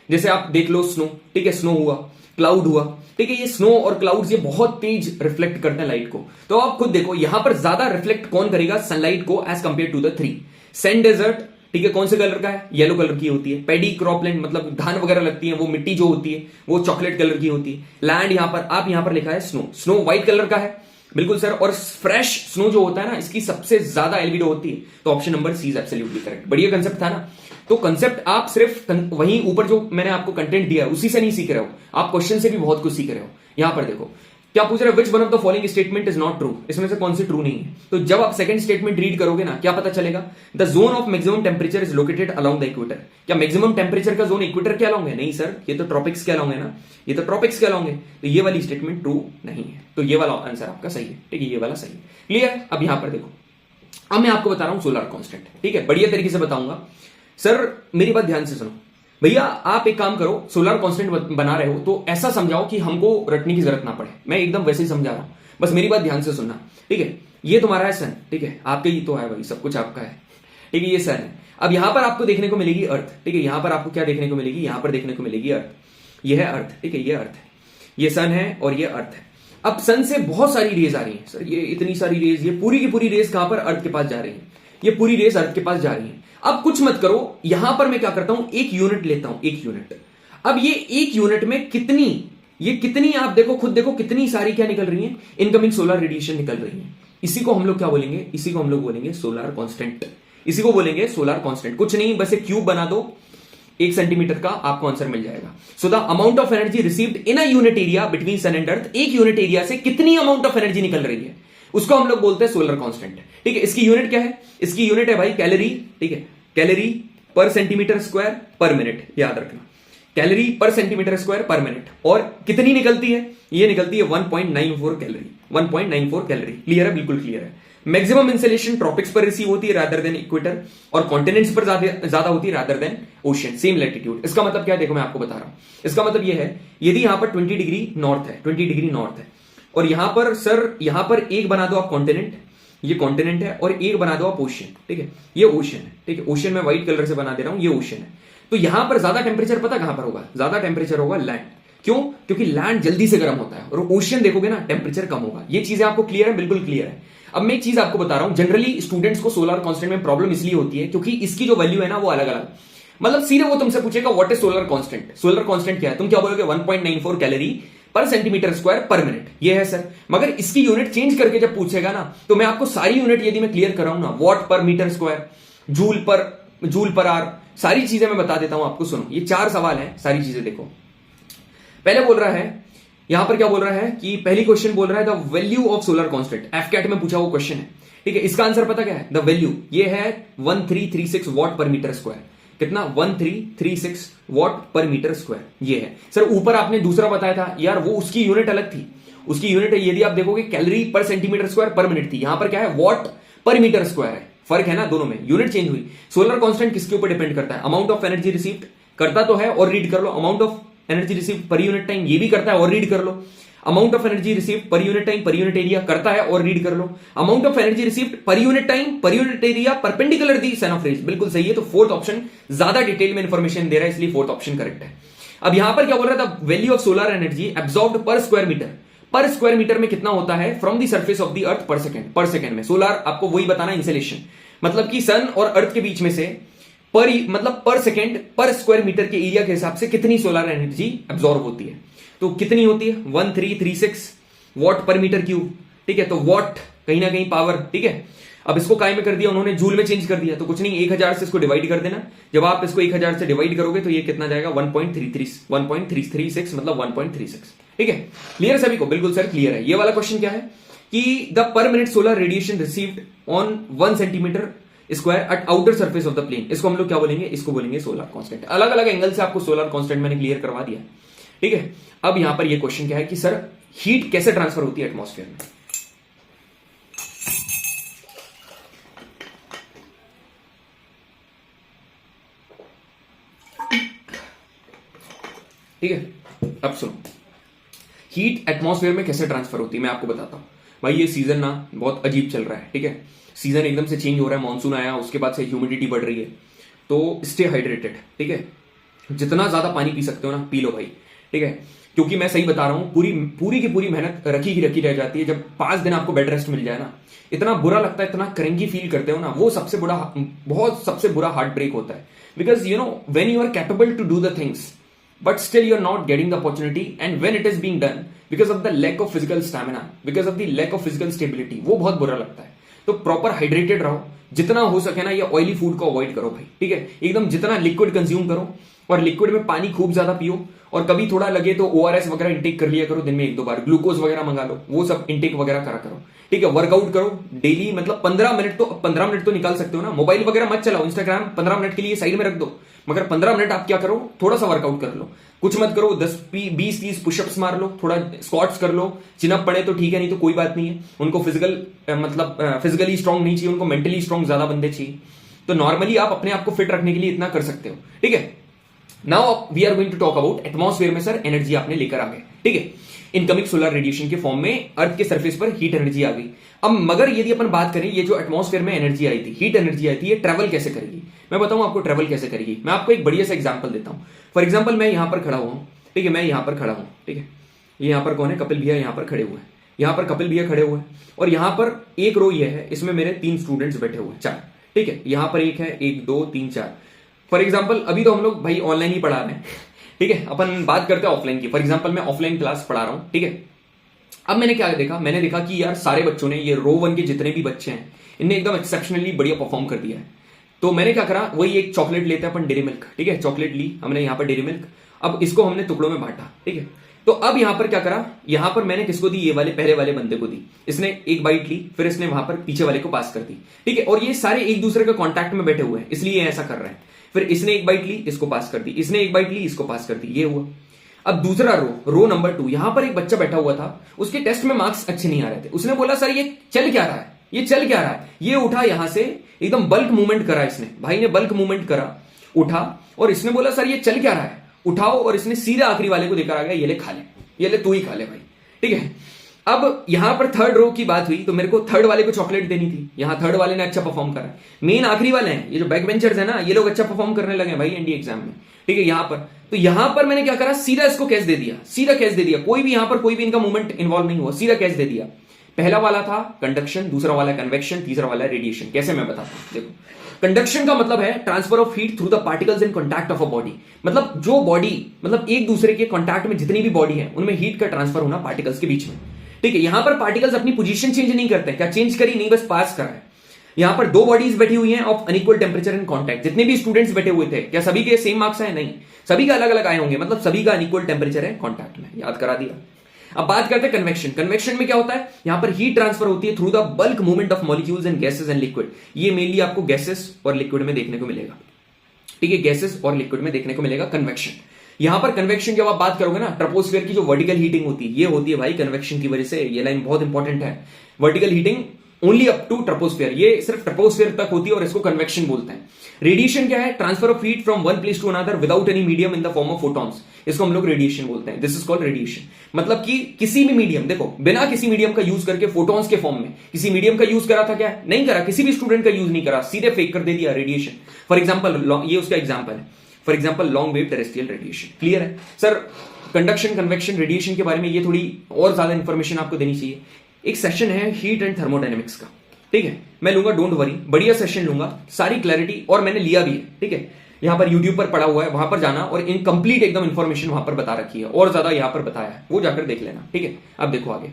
A: जैसे आप देख लो स्नो, ठीक है, स्नो हुआ, क्लाउड हुआ, ठीक है, ये स्नो और क्लाउड्स ये बहुत तेज रिफ्लेक्ट करते हैं लाइट को। तो आप खुद देखो यहां पर ज्यादा रिफ्लेक्ट कौन करेगा सनलाइट को as compare to the 3। Sand desert, ठीक है, कौन से कलर का है, येलो कलर की होती है। पैडी क्रॉपलैंड मतलब धान वगैरह लगती है, वो मिट्टी जो होती है वो चॉकलेट कलर की होती है। लैंड यहां पर आप यहां पर लिखा है स्नो, स्नो व्हाइट कलर का है, बिल्कुल सर। और फ्रेश स्नो जो होता है ना, इसकी सबसे ज्यादा एल्बिडो होती है। तो option number C is absolutely correct. बढ़िया कंसेप्ट था ना। तो कंसेप्ट आप सिर्फ वहीं ऊपर जो मैंने आपको कंटेंट दिया है उसी से नहीं सीख रहे हो, आप क्वेश्चन से भी बहुत कुछ सीख रहे हो। यहां पर देखो क्या पूछ रहे हैं, which one of the following statement is not true, इसमें से कौन सी ट्रू नहीं है। तो जब आप सेकंड स्टेटमेंट रीड करोगे ना, क्या पता चलेगा, the zone of maximum temperature is located along the equator. क्या मैक्सिमम टेम्परेचर का जोन इक्वेटर के अलोंग है? नहीं सर, ये तो ट्रॉपिक्स के अलोंग है ना, ये तो ट्रॉपिक्स के अलोंग है, तो ये वाली स्टेटमेंट ट्रू नहीं है। तो ये वाला आंसर आपका सही है, ठीक है, ये वाला सही है। क्लियर? अब यहां पर देखो, अब मैं आपको बता रहा हूं सोलर कांस्टेंट, ठीक है, बढ़िया तरीके से बताऊंगा। सर मेरी बात ध्यान से सुनो भैया, आप एक काम करो, सोलर कांस्टेंट बना रहे हो तो ऐसा समझाओ कि हमको रटने की जरूरत ना पड़े, मैं एकदम वैसे ही समझा रहा हूं, बस मेरी बात ध्यान से सुनना, ठीक है। ये तुम्हारा है सन, ठीक है, आपके ही तो है भाई, सब कुछ आपका है, ठीक है, ये सन है। अब यहां पर आपको देखने को मिलेगी अर्थ, ठीक है, यहां पर आपको क्या देखने को मिलेगी, यहां पर देखने को मिलेगी अर्थ, ये है अर्थ, ठीक है, ये अर्थ है, ये सन है और ये अर्थ है। अब सन से बहुत सारी रेज आ रही है, सर ये इतनी सारी रेज, ये पूरी की पूरी रेज कहां पर, अर्थ के पास जा रही है, ये पूरी रेज अर्थ के पास जा रही है। अब कुछ मत करो, यहां पर मैं क्या करता हूं, एक यूनिट लेता हूं, एक यूनिट। अब ये एक यूनिट में कितनी, ये कितनी, आप देखो, खुद देखो कितनी सारी क्या निकल रही है, इनकमिंग सोलर रेडिएशन निकल रही है। इसी को हम लोग क्या बोलेंगे, इसी को हम लोग बोलेंगे सोलर कांस्टेंट, इसी को बोलेंगे सोलर कांस्टेंट। कुछ नहीं, बस एक क्यूब बना दो 1 सेंटीमीटर का, आपको आंसर मिल जाएगा। So the amount of energy received in a unit area between sun and earth, एक यूनिट एरिया से कितनी अमाउंट ऑफ एनर्जी निकल रही है, उसको हम लोग बोलते हैं सोलर कांस्टेंट, ठीक है। इसकी यूनिट क्या है, इसकी यूनिट है भाई कैलोरी, ठीक है, कैलोरी पर सेंटीमीटर स्क्वायर पर मिनट, याद रखना, कैलोरी पर सेंटीमीटर स्क्वायर पर मिनट। और कितनी निकलती है, ये निकलती है 1.94 कैलोरी, 1.94 कैलोरी। क्लियर है, बिल्कुल क्लियर है। मैक्सिमम इंसुलेशन ट्रॉपिक्स पर रिसीव होती है रादर देन इक्वेटर, और कॉन्टिनेंट्स पर ज्यादा होती है rather than ocean, same latitude. इसका मतलब क्या है, देखो मैं आपको बता रहा हूं, इसका मतलब ये है, यदि यहां पर 20 डिग्री नॉर्थ है, 20 डिग्री नॉर्थ है, और यहां पर सर, यहां पर एक बना दो आप कॉन्टिनेंट, ये कॉन्टिनेंट है, और एक बना दो आप ओशियन, ठीक है, ये ओशियन है, ठीक है, ओशियन में व्हाइट कलर से बना दे रहा हूं, ये ओशियन है। तो यहां पर ज्यादा टेम्परेचर पता कहां पर होगा, ज्यादा टेम्परेचर होगा लैंड। क्यों? क्योंकि लैंड जल्दी से गर्म होता है, और ओशियन देखोगे ना टेम्परेचर कम होगा। ये चीजें आपको क्लियर है, बिल्कुल क्लियर है। अब मैं एक चीज आपको बता रहा हूं, जनरली स्टूडेंट्स को सोलर कांस्टेंट में प्रॉब्लम इसलिए होती है क्योंकि इसकी जो वैल्यू है ना वो अलग अलग, मतलब सीधे वो तुमसे पूछेगा what is solar constant, solar constant क्या है, तुम क्या बोलोगे 1.94 कैलोरी पर सेंटीमीटर स्क्वायर पर मिनट, ये है सर। मगर इसकी यूनिट चेंज करके जब पूछेगा ना, तो मैं आपको सारी यूनिट यदि मैं क्लियर कराऊं ना, watt per metre square, joule per hour, सारी चीजें मैं बता देता हूं आपको। सुनो, ये 4 सवाल हैं, सारी चीजें देखो। पहले बोल रहा है, यहां पर क्या बोल रहा है कि पहली क्वेश्चन बोल रहा है the value of solar constant, एफकेट में पूछा वो क्वेश्चन है, ठीक है। इसका आंसर पता क्या है, द वैल्यू, ये है 1336 वॉट पर मीटर स्क्वायर। कितना? 1336 वॉट पर मीटर स्क्वायर, ये है सर। ऊपर आपने दूसरा बताया था यार, वो उसकी यूनिट अलग थी, उसकी यूनिट है, यदि आप देखोगे कैलोरी पर सेंटीमीटर स्क्वायर पर मिनट थी, यहां पर क्या है, वॉट पर मीटर स्क्वायर है। फर्क है ना दोनों में, यूनिट चेंज हुई। सोलर कांस्टेंट किसके ऊपर डिपेंड करता है, अमाउंट ऑफ एनर्जी रिसीव्ड करता तो है, और रीड कर लो, amount of energy received per unit time, ये भी करता है और रीड कर लो। Amount of energy received per unit time per unit area करता है और रीड कर लो। Amount of energy received per unit time per unit area perpendicular the sun of rays, बिल्कुल सही है। तो फोर्थ ऑप्शन ज्यादा डिटेल में इंफॉर्मेशन दे रहा है, इसलिए फोर्थ ऑप्शन करेक्ट है। अब यहां पर क्या बोल रहा था, value of solar energy absorbed पर स्क्वायर मीटर, पर स्क्वायर मीटर में कितना होता है from the surface of the अर्थ पर सेकंड, पर सेकंड में। सोलर आपको वही बताना, इंसुलेशन मतलब कि सन और अर्थ के बीच में से पर, मतलब पर सेकंड पर स्क्वायर मीटर के एरिया के हिसाब से कितनी सोलर एनर्जी एब्सॉर्ब होती है। तो कितनी होती है, 1336 वॉट पर मीटर क्यूब, ठीक है। तो वॉट कहीं ना कहीं पावर, ठीक है। अब इसको काय में कर दिया उन्होंने, जूल में चेंज कर दिया, तो कुछ नहीं, 1000 से इसको डिवाइड कर देना। जब आप इसको 1000 से डिवाइड करोगे तो ये कितना जाएगा, 1.336 मतलब 1.36, ठीक है। क्लियर सभी को, बिल्कुल सर क्लियर है। ये वाला क्वेश्चन क्या है कि the per minute solar radiation received on 1 centimetre square at outer surface of the plane, इसको हम लोग क्या बोलेंगे, इसको बोलेंगे सोलर कांस्टेंट। अलग अलग एंगल से आपको सोलर कांस्टेंट मैंने क्लियर करवा दिया, ठीक है। अब यहां पर ये क्वेश्चन क्या है कि सर हीट कैसे ट्रांसफर होती है एटमॉस्फेयर में। ठीक है, अब सुनो, हीट एटमॉस्फेयर में कैसे ट्रांसफर होती है मैं आपको बताता हूं। भाई ये सीजन ना बहुत अजीब चल रहा है, ठीक है। सीजन एकदम से चेंज हो रहा है, मानसून आया, उसके बाद से ह्यूमिडिटी बढ़ रही है, तो स्टे हाइड्रेटेड, ठीक है। जितना ज्यादा पानी पी सकते हो ना पी लो भाई, ठीक है। क्योंकि मैं सही बता रहा हूं, पूरी की पूरी मेहनत रखी रह जाती है। जब 5 दिन आपको बेड रेस्ट मिल जाए ना, इतना बुरा लगता है, इतना करेंगी फील करते हो ना, वो सबसे बुरा हार्ट ब्रेक होता है। Because you know when you are capable to do the things but still you're not getting the opportunity, and when it is being done because of the lack of physical stamina, because of the lack of physical stability, वो बहुत बुरा लगता है। तो proper hydrated रहो, जितना हो सके ना ये ऑयली फूड को अवॉइड करो भाई, ठीक है। एकदम जितना लिक्विड कंज्यूम करो, और लिक्विड में पानी खूब ज्यादा पियो, और कभी थोड़ा लगे तो ORS वगैरह इंटेक कर लिया करो, दिन में 1-2 बार ग्लूकोज वगैरह मंगा लो, वो सब इंटेक वगैरह करा करो, ठीक है। वर्कआउट करो डेली, मतलब 15 मिनट तो निकाल सकते हो ना। मोबाइल वगैरह मत चलाओ, इंस्टाग्राम 15 मिनट के लिए साइड में रख दो, मगर 15 मिनट आप क्या करो, थोड़ा सा वर्कआउट कर लो। कुछ मत करो, 10-20-30 पुशअप्स मार लो, थोड़ा स्क्वाट्स कर लो, चिनअप पड़े तो ठीक है, नहीं तो कोई बात नहीं है। उनको फिजिकली स्ट्रांग नहीं चाहिए, उनको मेंटली स्ट्रांग ज्यादा बंदे चाहिए। तो नॉर्मली आप अपने आप को फिट रखने के लिए इतना कर सकते हो, ठीक है। Now we are going to talk about atmosphere में सर एनर्जी आपने लेकर आ गए, ठीक है। इनकमिंग सोलर रेडिएशन के फॉर्म में अर्थ के सरफेस पर हीट एनर्जी आ गई। अब मगर यदि अपन बात करें, ये जो एटमॉस्फेयर में एनर्जी आई थी, हीट एनर्जी आई थी, ये ट्रेवल कैसे करेगी, मैं बताऊं आपको ट्रेवल कैसे करेगी। मैं आपको एक बढ़िया सा एग्जांपल देता हूं। फॉर एग्जांपल मैं यहां पर खड़ा हुआ हूं, ठीक है, मैं यहां पर खड़ा हूं, ठीक है। ये यहां पर कौन है, कपिल भैया यहां पर खड़े हुए हैं, यहां पर कपिल भैया खड़े हुए हैं, और यहां पर एक रो ये है, इसमें मेरे 3 स्टूडेंट्स बैठे हुए हैं, 4, ठीक है। यहां पर एक है, 1 2 3 4। फॉर एग्जाम्पल अभी तो हम लोग भाई ऑनलाइन ही पढ़ा रहे हैं, ठीक है। अपन बात करते हैं ऑफलाइन की। फॉर एग्जाम्पल मैं ऑफलाइन क्लास पढ़ा रहा हूं, ठीक है। अब मैंने क्या देखा, मैंने देखा कि यार सारे बच्चों ने, ये रो 1 के जितने भी बच्चे हैं, इनने एकदम एक्सेप्शनली बढ़िया परफॉर्म कर दिया है। तो मैंने क्या करा, वही एक चॉकलेट लेते हैं अपन, डेयरी मिल्क, ठीक है। चॉकलेट ली हमने यहां पर डेयरी मिल्क, अब इसको हमने टुकड़ों में बांटा, ठीक है। तो अब यहां पर क्या करा, यहां पर मैंने किसको दी, ये वाले पहले वाले बंदे को दी। इसने एक बाइट ली, फिर इसने वहां पर पीछे वाले को पास कर दी, ठीक है। और ये सारे एक दूसरे के कॉन्टैक्ट में बैठे हुए हैं, इसलिए ऐसा कर रहे हैं। फिर इसने एक बाइट ली, इसको पास कर दी, इसने एक बाइट ली, इसको पास कर दी, ये हुआ। अब दूसरा रो नंबर 2, यहां पर एक बच्चा बैठा हुआ था, उसके टेस्ट में मार्क्स अच्छे नहीं आ रहे थे। उसने बोला सर ये चल क्या रहा है, ये चल क्या रहा है। ये उठा यहां से, एकदम बल्क मूवमेंट करा इसने, भाई ने बल्क मूवमेंट करा, उठा, और इसने बोला सर ये चल क्या रहा है, उठाओ, और इसने सीधा आखिरी वाले को देकर आ गया, ये ले खा ले, ये ले तू ही खा ले भाई, ठीक है। अब यहां पर थर्ड रो की बात हुई, तो मेरे को थर्ड वाले को चॉकलेट देनी थी। यहां थर्ड वाले ने अच्छा परफॉर्म करा, मेन आखिरी वाले हैं, ये जो बैक बेंचर्स है ना, ये लोग अच्छा परफॉर्म करने लगे भाई एनडीए एग्जाम में, ठीक है। यहां पर तो यहां पर मैंने क्या करा, सीधा इसको कैच दे दिया, सीधा कैच दे दिया, कोई भी यहां पर कोई भी इनका मूवमेंट इन्वॉल्व नहीं हुआ, सीधा कैच दे दिया। पहला वाला था कंडक्शन, दूसरा वाला कन्वेक्शन, तीसरा वाला रेडिएशन। कैसे मैं बताता हूं, देखो। कंडक्शन का मतलब है transfer of heat through the particles in contact of a body, मतलब जो बॉडी, मतलब एक दूसरे के कॉन्टैक्ट में जितनी भी बॉडी है, उनमें हीट का ट्रांसफर होना पार्टिकल्स के बीच में, ठीक है। यहां पर पार्टिकल्स अपनी पोजीशन चेंज नहीं करते, क्या चेंज करी नहीं, बस पास कर रहे हैं। यहां पर 2 बॉडीज बैठी हुई हैं of unequal temperature in contact. जितने भी स्टूडेंट्स बैठे हुए थे, क्या सभी के सेम मार्क्स हैं, नहीं, सभी का अलग अलग आए होंगे, मतलब सभी का अनइक्वल टेंपरेचर है कॉन्टैक्ट में, याद करा दिया। अब बात करते हैं कन्वेक्शन। कन्वेक्शन में क्या होता है, यहां पर हीट ट्रांसफर होती है through the bulk movement of molecules and gases and liquid. ये मेनली आपको गैसेस और लिक्विड में देखने को मिलेगा, ठीक है, गैसेस और लिक्विड में देखने को मिलेगा कन्वेक्शन। यहां पर कन्वेक्शन जब आप बात करोगे ना, ट्रोपोस्फियर की जो वर्टिकल हीटिंग होती है, ये होती है भाई कन्वेक्शन की वजह से। ये लाइन बहुत इंपॉर्टेंट है, vertical heating only up to troposphere, ये सिर्फ ट्रोपोस्फियर तक होती है और इसको कन्वेक्शन बोलते हैं। रेडिएशन क्या है, transfer of heat from one place to another without any medium in the form of photons, इसको हम लोग रेडिएशन बोलते हैं। दिस इज कॉल्ड रेडिएशन, मतलब कि किसी भी मीडियम, देखो बिना किसी मीडियम का यूज करके फोटॉन्स के फॉर्म में, किसी मीडियम का यूज करा था क्या, नहीं करा, किसी भी स्टूडेंट का यूज नहीं करा, सीधे फेक कर दे दिया रेडिएशन। फॉर एग्जाम्पल ये उसका एग्जाम्पल है, for example long wave terrestrial radiation. Clear है सर, कंडक्शन, कन्वेक्शन, रेडिएशन के बारे में ये थोड़ी और ज्यादा इंफॉर्मेशन आपको देनी चाहिए। एक सेशन है हीट एंड थर्मोडायनेमिक्स का, ठीक है, मैं लूंगा, डोंट वरी, बढ़िया सेशन लूंगा, सारी क्लैरिटी, और मैंने लिया भी है, ठीक है। यहां पर यूट्यूब पर पड़ा हुआ है, वहां पर जाना और इन कंप्लीट एकदम इंफॉर्मेशन वहां पर बता रखी है, और ज्यादा यहां पर बताया है, वो जाकर देख लेना, ठीक है। अब देखो आगे,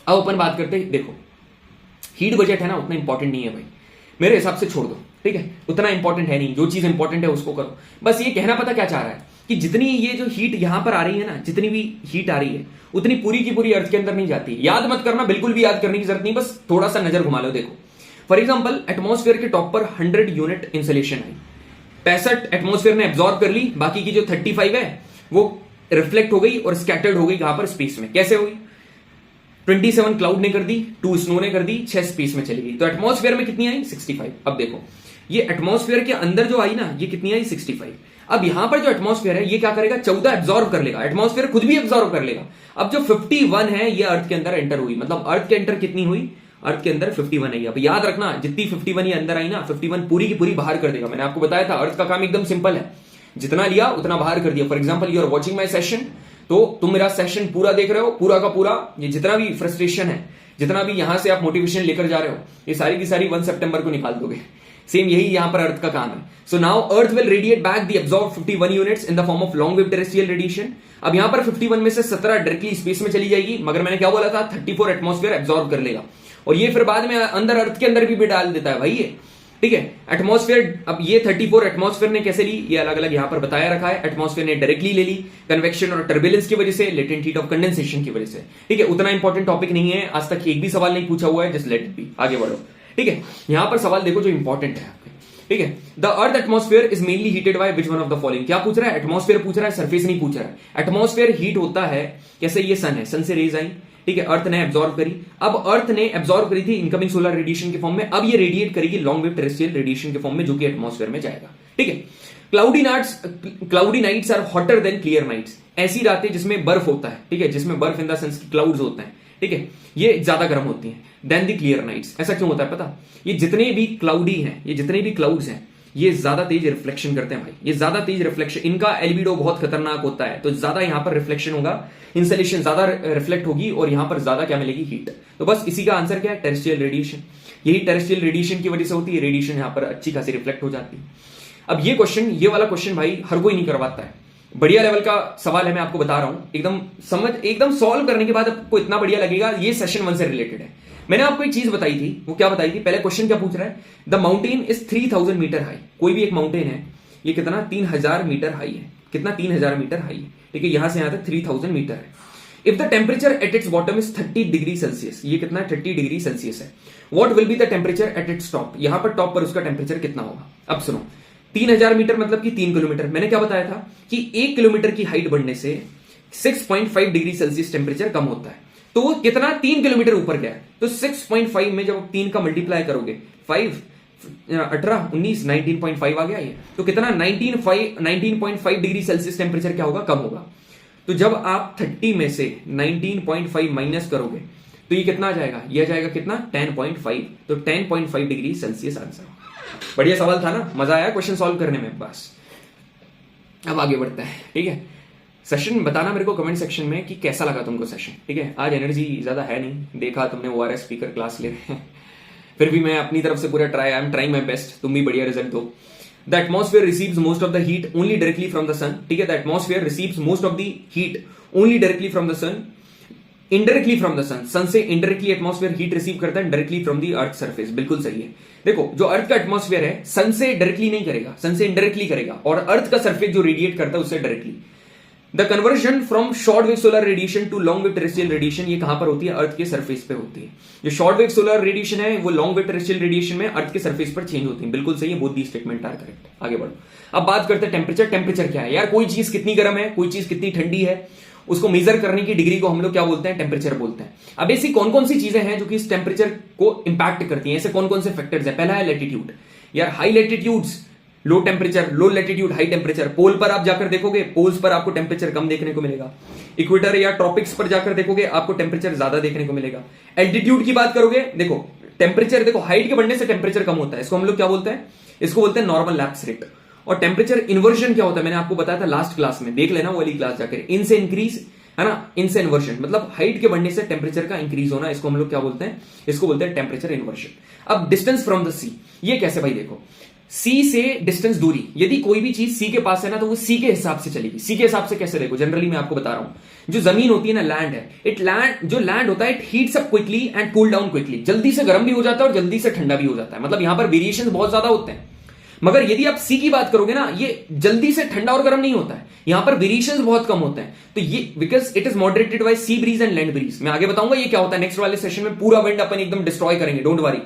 A: अब अपन बात करते हैं, देखो हीट बजट है ना, उतना इंपॉर्टेंट नहीं है भाई, मेरे हिसाब से छोड़ दो, ठीक है, उतना इंपॉर्टेंट है नहीं, जो चीज इंपॉर्टेंट है उसको करो। बस ये कहना पता क्या चाह रहा है कि जितनी ये जो हीट यहां पर आ रही है ना, जितनी भी हीट आ रही है, उतनी पूरी की पूरी अर्थ के अंदर नहीं जाती। याद मत करना, बिल्कुल भी याद करने की जरूरत नहीं, बस थोड़ा सा नजर घुमा लो। देखो फॉर एग्जाम्पल एटमॉस्फेयर के टॉप पर 100 यूनिट इंसुलेशन है, 65 एटमॉस्फेयर ने एब्जॉर्ब कर ली, बाकी की जो 35 है वो रिफ्लेक्ट हो गई और स्कैटर्ड हो गई कहां पर, स्पेस में। कैसे हुई, 27 क्लाउड ने कर दी, 2 स्नो ने कर दी, 6 स्पेस में चली गई, तो एटमॉस्फेयर में कितनी आई, 65। अब देखो ये एटमॉस्फेयर के अंदर जो आई ना, ये कितनी आई, 65। अब यहां पर जो एटमॉस्फेयर है ये क्या करेगा, 14 एब्जॉर्ब कर लेगा, एटमॉस्फेयर खुद भी एब्जॉर्ब कर लेगा। अब जो 51 है ये अर्थ के अंदर एंटर हुई, मतलब अर्थ के अंदर कितनी हुई, अर्थ के अंदर 51 है। अब याद रखना, जितनी 51 ये अंदर आई ना, 51 पूरी की पूरी बाहर कर देगा। मैंने आपको बताया था अर्थ का काम एकदम सिंपल है, जितना लिया उतना बाहर कर दिया। For example you are watching my session, तो तुम मेरा सेशन पूरा देख रहे हो, पूरा का पूरा, ये जितना भी फ्रस्ट्रेशन है, जितना भी यहां से आप मोटिवेशन लेकर जा रहे हो, ये सारी की सारी 1 सितंबर को निकाल दोगे। सेम यही यहां पर अर्थ का काम है। So now earth will radiate back the absorb 51 units in the form of long wave terrestrial radiation. अब यहां पर 51 में से 17 डायरेक्टली स्पेस में चली जाएगी, मगर मैंने क्या बोला था, 34 एटमॉस्फेयर एब्जॉर्ब कर लेगा, और ये फिर बाद में अंदर अर्थ के अंदर भी डाल देता है भाई ये। ठीक है। एटमॉस्फेयर, अब ये 34 एटमॉस्फेयर ने कैसे ली, ये अलग अलग यहां पर बताया रखा है। एटमॉस्फेयर ने डायरेक्टली ले ली कन्वेक्शन और टर्बुलेंस की वजह से, लेटेंट हीट ऑफ कंडेंसेशन की वजह से, ठीक है। उतना इंपॉर्टेंट टॉपिक नहीं है, आज तक एक भी सवाल नहीं पूछा हुआ है, जस्ट लेट इट बी, आगे बढ़ो, ठीक है। यहां पर सवाल देखो जो इंपॉर्टेंट है आपके, ठीक है। The earth atmosphere is mainly heated by which one of the following, क्या पूछ रहा है, एटमॉस्फेयर पूछ रहा है, सरफेस नहीं पूछ रहा है। एटमॉस्फेयर हीट होता है कैसे, ये सन है, सन से रेज आई, ठीक है, अर्थ ने एब्जॉर्ब करी, अब अर्थ ने एब्जॉर्ब करी थी इनकमिंग सोलर रेडिएशन के फॉर्म में, अब ये रेडिएट करेगी लॉन्ग वेव टेरेस्ट्रियल रेडिएशन के फॉर्म में, जो कि एटमॉस्फेयर में जाएगा, ठीक है। Cloudy nights are hotter than clear nights, ऐसी रातें जिसमें बर्फ होता है, ठीक है, जिसमें बर्फ इन द सेंस क्लाउड्स होते हैं, ठीक है, ये ज्यादा गर्म होती हैं देन द क्लियर नाइट्स। ऐसा क्यों होता है पता, ये जितने भी क्लाउडी हैं, ये जितने भी क्लाउड्स हैं, ये ज्यादा तेज रिफ्लेक्शन करते हैं भाई, ये ज्यादा तेज रिफ्लेक्शन, इनका एल्बिडो बहुत खतरनाक होता है, तो ज्यादा यहां पर रिफ्लेक्शन होगा, इंसुलेशन ज्यादा रिफ्लेक्ट होगी और यहां पर ज्यादा क्या मिलेगी, हीट। तो बस इसी का आंसर क्या है, टेरेस्ट्रियल रेडिएशन। यही टेरेस्ट्रियल रेडिएशन की वजह से होती है, रेडिएशन यहां पर अच्छी खासी रिफ्लेक्ट हो जाती है। अब ये क्वेश्चन, ये वाला क्वेश्चन भाई हर कोई नहीं करवाता है, बढ़िया लेवल का सवाल है, मैं आपको बता रहा हूं, एकदम समझ, एकदम सॉल्व करने के बाद आपको इतना बढ़िया लगेगा, ये सेशन 1 से रिलेटेड है। मैंने आपको एक चीज बताई थी, वो क्या बताई थी, पहले क्वेश्चन क्या पूछ रहा है, the mountain is 3000 metre high, कोई भी एक माउंटेन है, ये कितना 3000 मीटर हाई है, कितना 3000 मीटर हाई है, ठीक है, यहां से यहां तक 3000 मीटर है। If the temperature at its bottom is 30 degree Celsius, ये कितना 30 डिग्री सेल्सियस है, what will be the temperature at its top, यहां पर टॉप पर उसका टेम्परेचर कितना होगा। अब सुनो, 3000 मीटर मतलब कि 3 किलोमीटर, मैंने क्या बताया था कि 1 किलोमीटर की हाइट बढ़ने से 6.5 डिग्री सेल्सियस टेम्परेचर कम होता है, तो वो कितना 3 किलोमीटर ऊपर गया है, तो 6.5 में जब 3 का मल्टीप्लाई करोगे, 5 18 19 19.5 आ गया ये, तो कितना 19.5 डिग्री सेल्सियस टेम्परेचर क्या होगा, कम होगा। तो जब आप 30 में से 19.5 माइनस करोगे तो ये कितना आ जाएगा, ये आ जाएगा कितना 10.5, तो 10.5 डिग्री सेल्सियस आंसर। बढ़िया सवाल था ना, मजा आया क्वेश्चन सॉल्व करने में। बस अब आगे बढ़ता है, ठीक है। सेशन बताना मेरे को कमेंट सेक्शन में कि कैसा लगा तुमको सेशन, ठीक है। आज एनर्जी ज्यादा है नहीं, देखा तुमने ORS स्पीकर क्लास ले रहे हैं, फिर भी मैं अपनी तरफ से पूरा I am trying my best, तुम भी बढ़िया रिजल्ट दो। The atmosphere receives most of the heat only directly from the sun, ठीक है, the atmosphere receives most of the heat only directly from the sun, indirectly from the sun, sun से indirectly atmosphere heat receive करता है, directly from the earth surface, बिल्कुल सही है। देखो जो अर्थ का एटमॉस्फेयर है, सन से डायरेक्टली नहीं करेगा, सन से इनडायरेक्टली करेगा, और अर्थ का सरफेस जो रेडिएट करता है उससे directly. The conversion from short wave solar radiation to long wave terrestrial radiation, ये कहां पर होती है, अर्थ के सरफेस पे होती है। जो शॉर्ट वेव सोलर रेडिएशन है वो लॉन्ग वेव टेरेस्ट्रियल रेडिएशन में अर्थ के सरफेस पर चेंज होती है, बिल्कुल सही है, both the statement are correct. आगे बढ़ो, अब बात करते हैं टेम्परेचर। टेम्परेचर क्या है यार, कोई चीज कितनी गर्म है, कोई चीज कितनी ठंडी है, उसको मेजर करने की डिग्री को हम लोग क्या बोलते हैं, टेम्परेचर बोलते हैं। अब ऐसी कौन कौन सी चीजें हैं जो कि इस टेम्परेचर को इंपैक्ट करती हैं, ऐसे कौन कौन से फैक्टर्स हैं। पहला है लैटिट्यूड, यार हाई लैटिट्यूड्स लो टेम्परेचर, लो लैटिट्यूड हाई टेम्परेचर। पोल पर आप जाकर देखोगे, पोल्स पर आपको टेम्परेचर कम देखने को मिलेगा। इक्वेटर या ट्रॉपिक्स पर जाकर देखोगे आपको टेम्परेचर ज्यादा देखने को मिलेगा। एल्टीट्यूड की बात करोगे, देखो टेम्परेचर, देखो हाइट के बढ़ने से टेम्परेचर कम होता है, इसको हम लोग क्या बोलते हैं, इसको बोलते हैं नॉर्मल लैप्स रेट। और टेम्परेचर इन्वर्जन क्या होता है, मैंने आपको बताया था लास्ट क्लास में, देख लेना वो वाली क्लास जाकर। इन से इंक्रीज है ना, इन से इन्वर्जन मतलब हाइट के बढ़ने से टेम्परेचर का इंक्रीज होना, इसको हम लोग क्या बोलते हैं, इसको बोलते हैं टेम्परेचर इन्वर्जन। अब डिस्टेंस फ्रॉम द सी, ये कैसे भाई, देखो सी से डिस्टेंस दूरी, यदि कोई भी चीज सी के पास है ना तो वो सी के हिसाब से चलेगी। सी के हिसाब से कैसे, देखो जनरली मैं आपको बता रहा हूं, जो जमीन होती है ना, लैंड है, जो लैंड होता है it heats up quickly and cool down quickly, जल्दी से गर्म भी हो जाता है और जल्दी से ठंडा भी हो जाता है, मतलब यहां पर वेरिएशन बहुत ज्यादा होते हैं। मगर यदि आप सी की बात करोगे ना, ये जल्दी से ठंडा और गर्म नहीं होता है, यहां पर वेरिएशंस बहुत कम होते हैं। तो ये because it is moderated by sea breeze and land breeze. मैं आगे बताऊंगा ये क्या होता है, नेक्स्ट वाले सेशन में पूरा विंड अपन एकदम डिस्ट्रॉय करेंगे, डोंट वरी,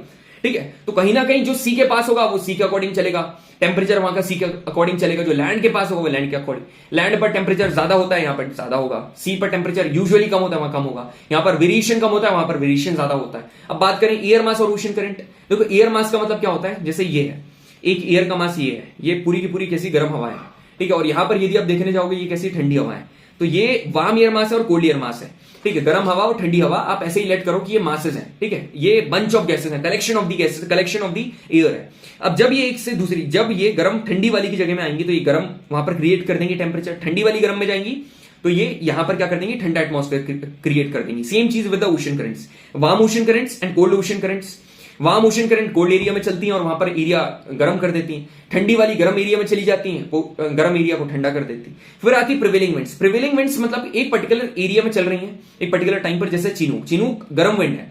A: ठीक है। तो कहीं ना कहीं जो सी के पास होगा वो सी के अकॉर्डिंग चलेगा, टेम्परेचर वहां का सी के अकॉर्डिंग चलेगा। जो लैंड के पास होगा वो लैंड के अकॉर्डिंग, लैंड पर टेम्परेचर ज्यादा होता है, यहां पर ज्यादा होगा। सी पर टेम्परेचर यूजुअली कम होता है, वहां कम होगा। यहां पर वेरिएशन कम होता है, वहां पर वेरिएशन ज्यादा होता है। अब बात करें एयर मास और ओशन करंट, देखो एयर मास का मतलब क्या होता है, जैसे ये है एक एयर का मास, ये है, ये पूरी की पूरी कैसी गर्म हवा है, ठीक है। और यहां पर यदि आप देखने जाओगे ये कैसी ठंडी हवा है, तो ये वार्म एयर मास है और कोल्ड एयर मास है, ठीक है। गर्म हवा और ठंडी हवा आप ऐसे ही लेट करो कि ये मासेस हैं, ठीक है। ये बंच ऑफ गैसेस हैं, collection of the gases, collection of the air है। अब जब ये एक से दूसरी, जब ये गर्म ठंडी वाली की जगह में आएंगी तो ये गर्म वहां पर क्रिएट कर देंगे टेम्परेचर, ठंडी वाली गर्म में जाएंगी तो ये यहां पर क्या कर देंगे, ठंडा एटमॉस्फेयर क्रिएट कर देंगी। सेम चीज with the ocean currents, warm ocean currents and cold ocean currents. Warm ocean current cold area में चलती हैं और वहां पर एरिया गर्म कर देती हैं, ठंडी वाली गर्म एरिया में चली जाती हैं, वो गर्म एरिया को ठंडा कर देती है। फिर आती है प्रिवेलिंग विंड्स। प्रिवेलिंग विंड्स मतलब एक पर्टिकुलर एरिया में चल रही हैं एक पर्टिकुलर टाइम पर, जैसे चिनूक, चिनूक गर्म विंड है,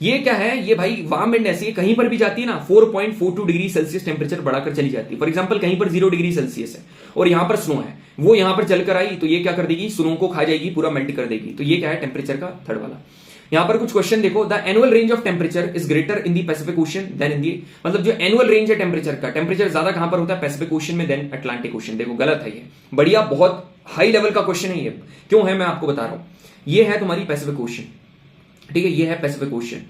A: ये क्या है, ये भाई वार्म विंड ऐसी है, कहीं पर भी जाती है ना 4.42 डिग्री सेल्सियस टेम्परेचर बढ़ाकर चली जाती है। फॉर एग्जांपल कहीं पर 0 डिग्री सेल्सियस है और यहां पर स्नो है, वो यहां पर चलकर आई तो ये क्या कर देगी, स्नो को खा जाएगी, पूरा मेल्ट कर देगी। तो ये क्या है, टेम्परेचर का थर्ड वाला। यहां पर कुछ क्वेश्चन देखो, the annual range of temperature is greater in the Pacific Ocean than in the, मतलब जो एनुअल रेंज है टेम्परेचर का, टेम्परेचर ज्यादा कहां पर होता है, पैसिफिक ओशन में देन अटलांटिक ओशन। देखो गलत है ये, बढ़िया बहुत हाई लेवल का क्वेश्चन है ये। क्यों है मैं आपको बता रहा हूं, ये है तुम्हारी पैसिफिक ओशन, ठीक है, ये है पैसिफिक ओशन,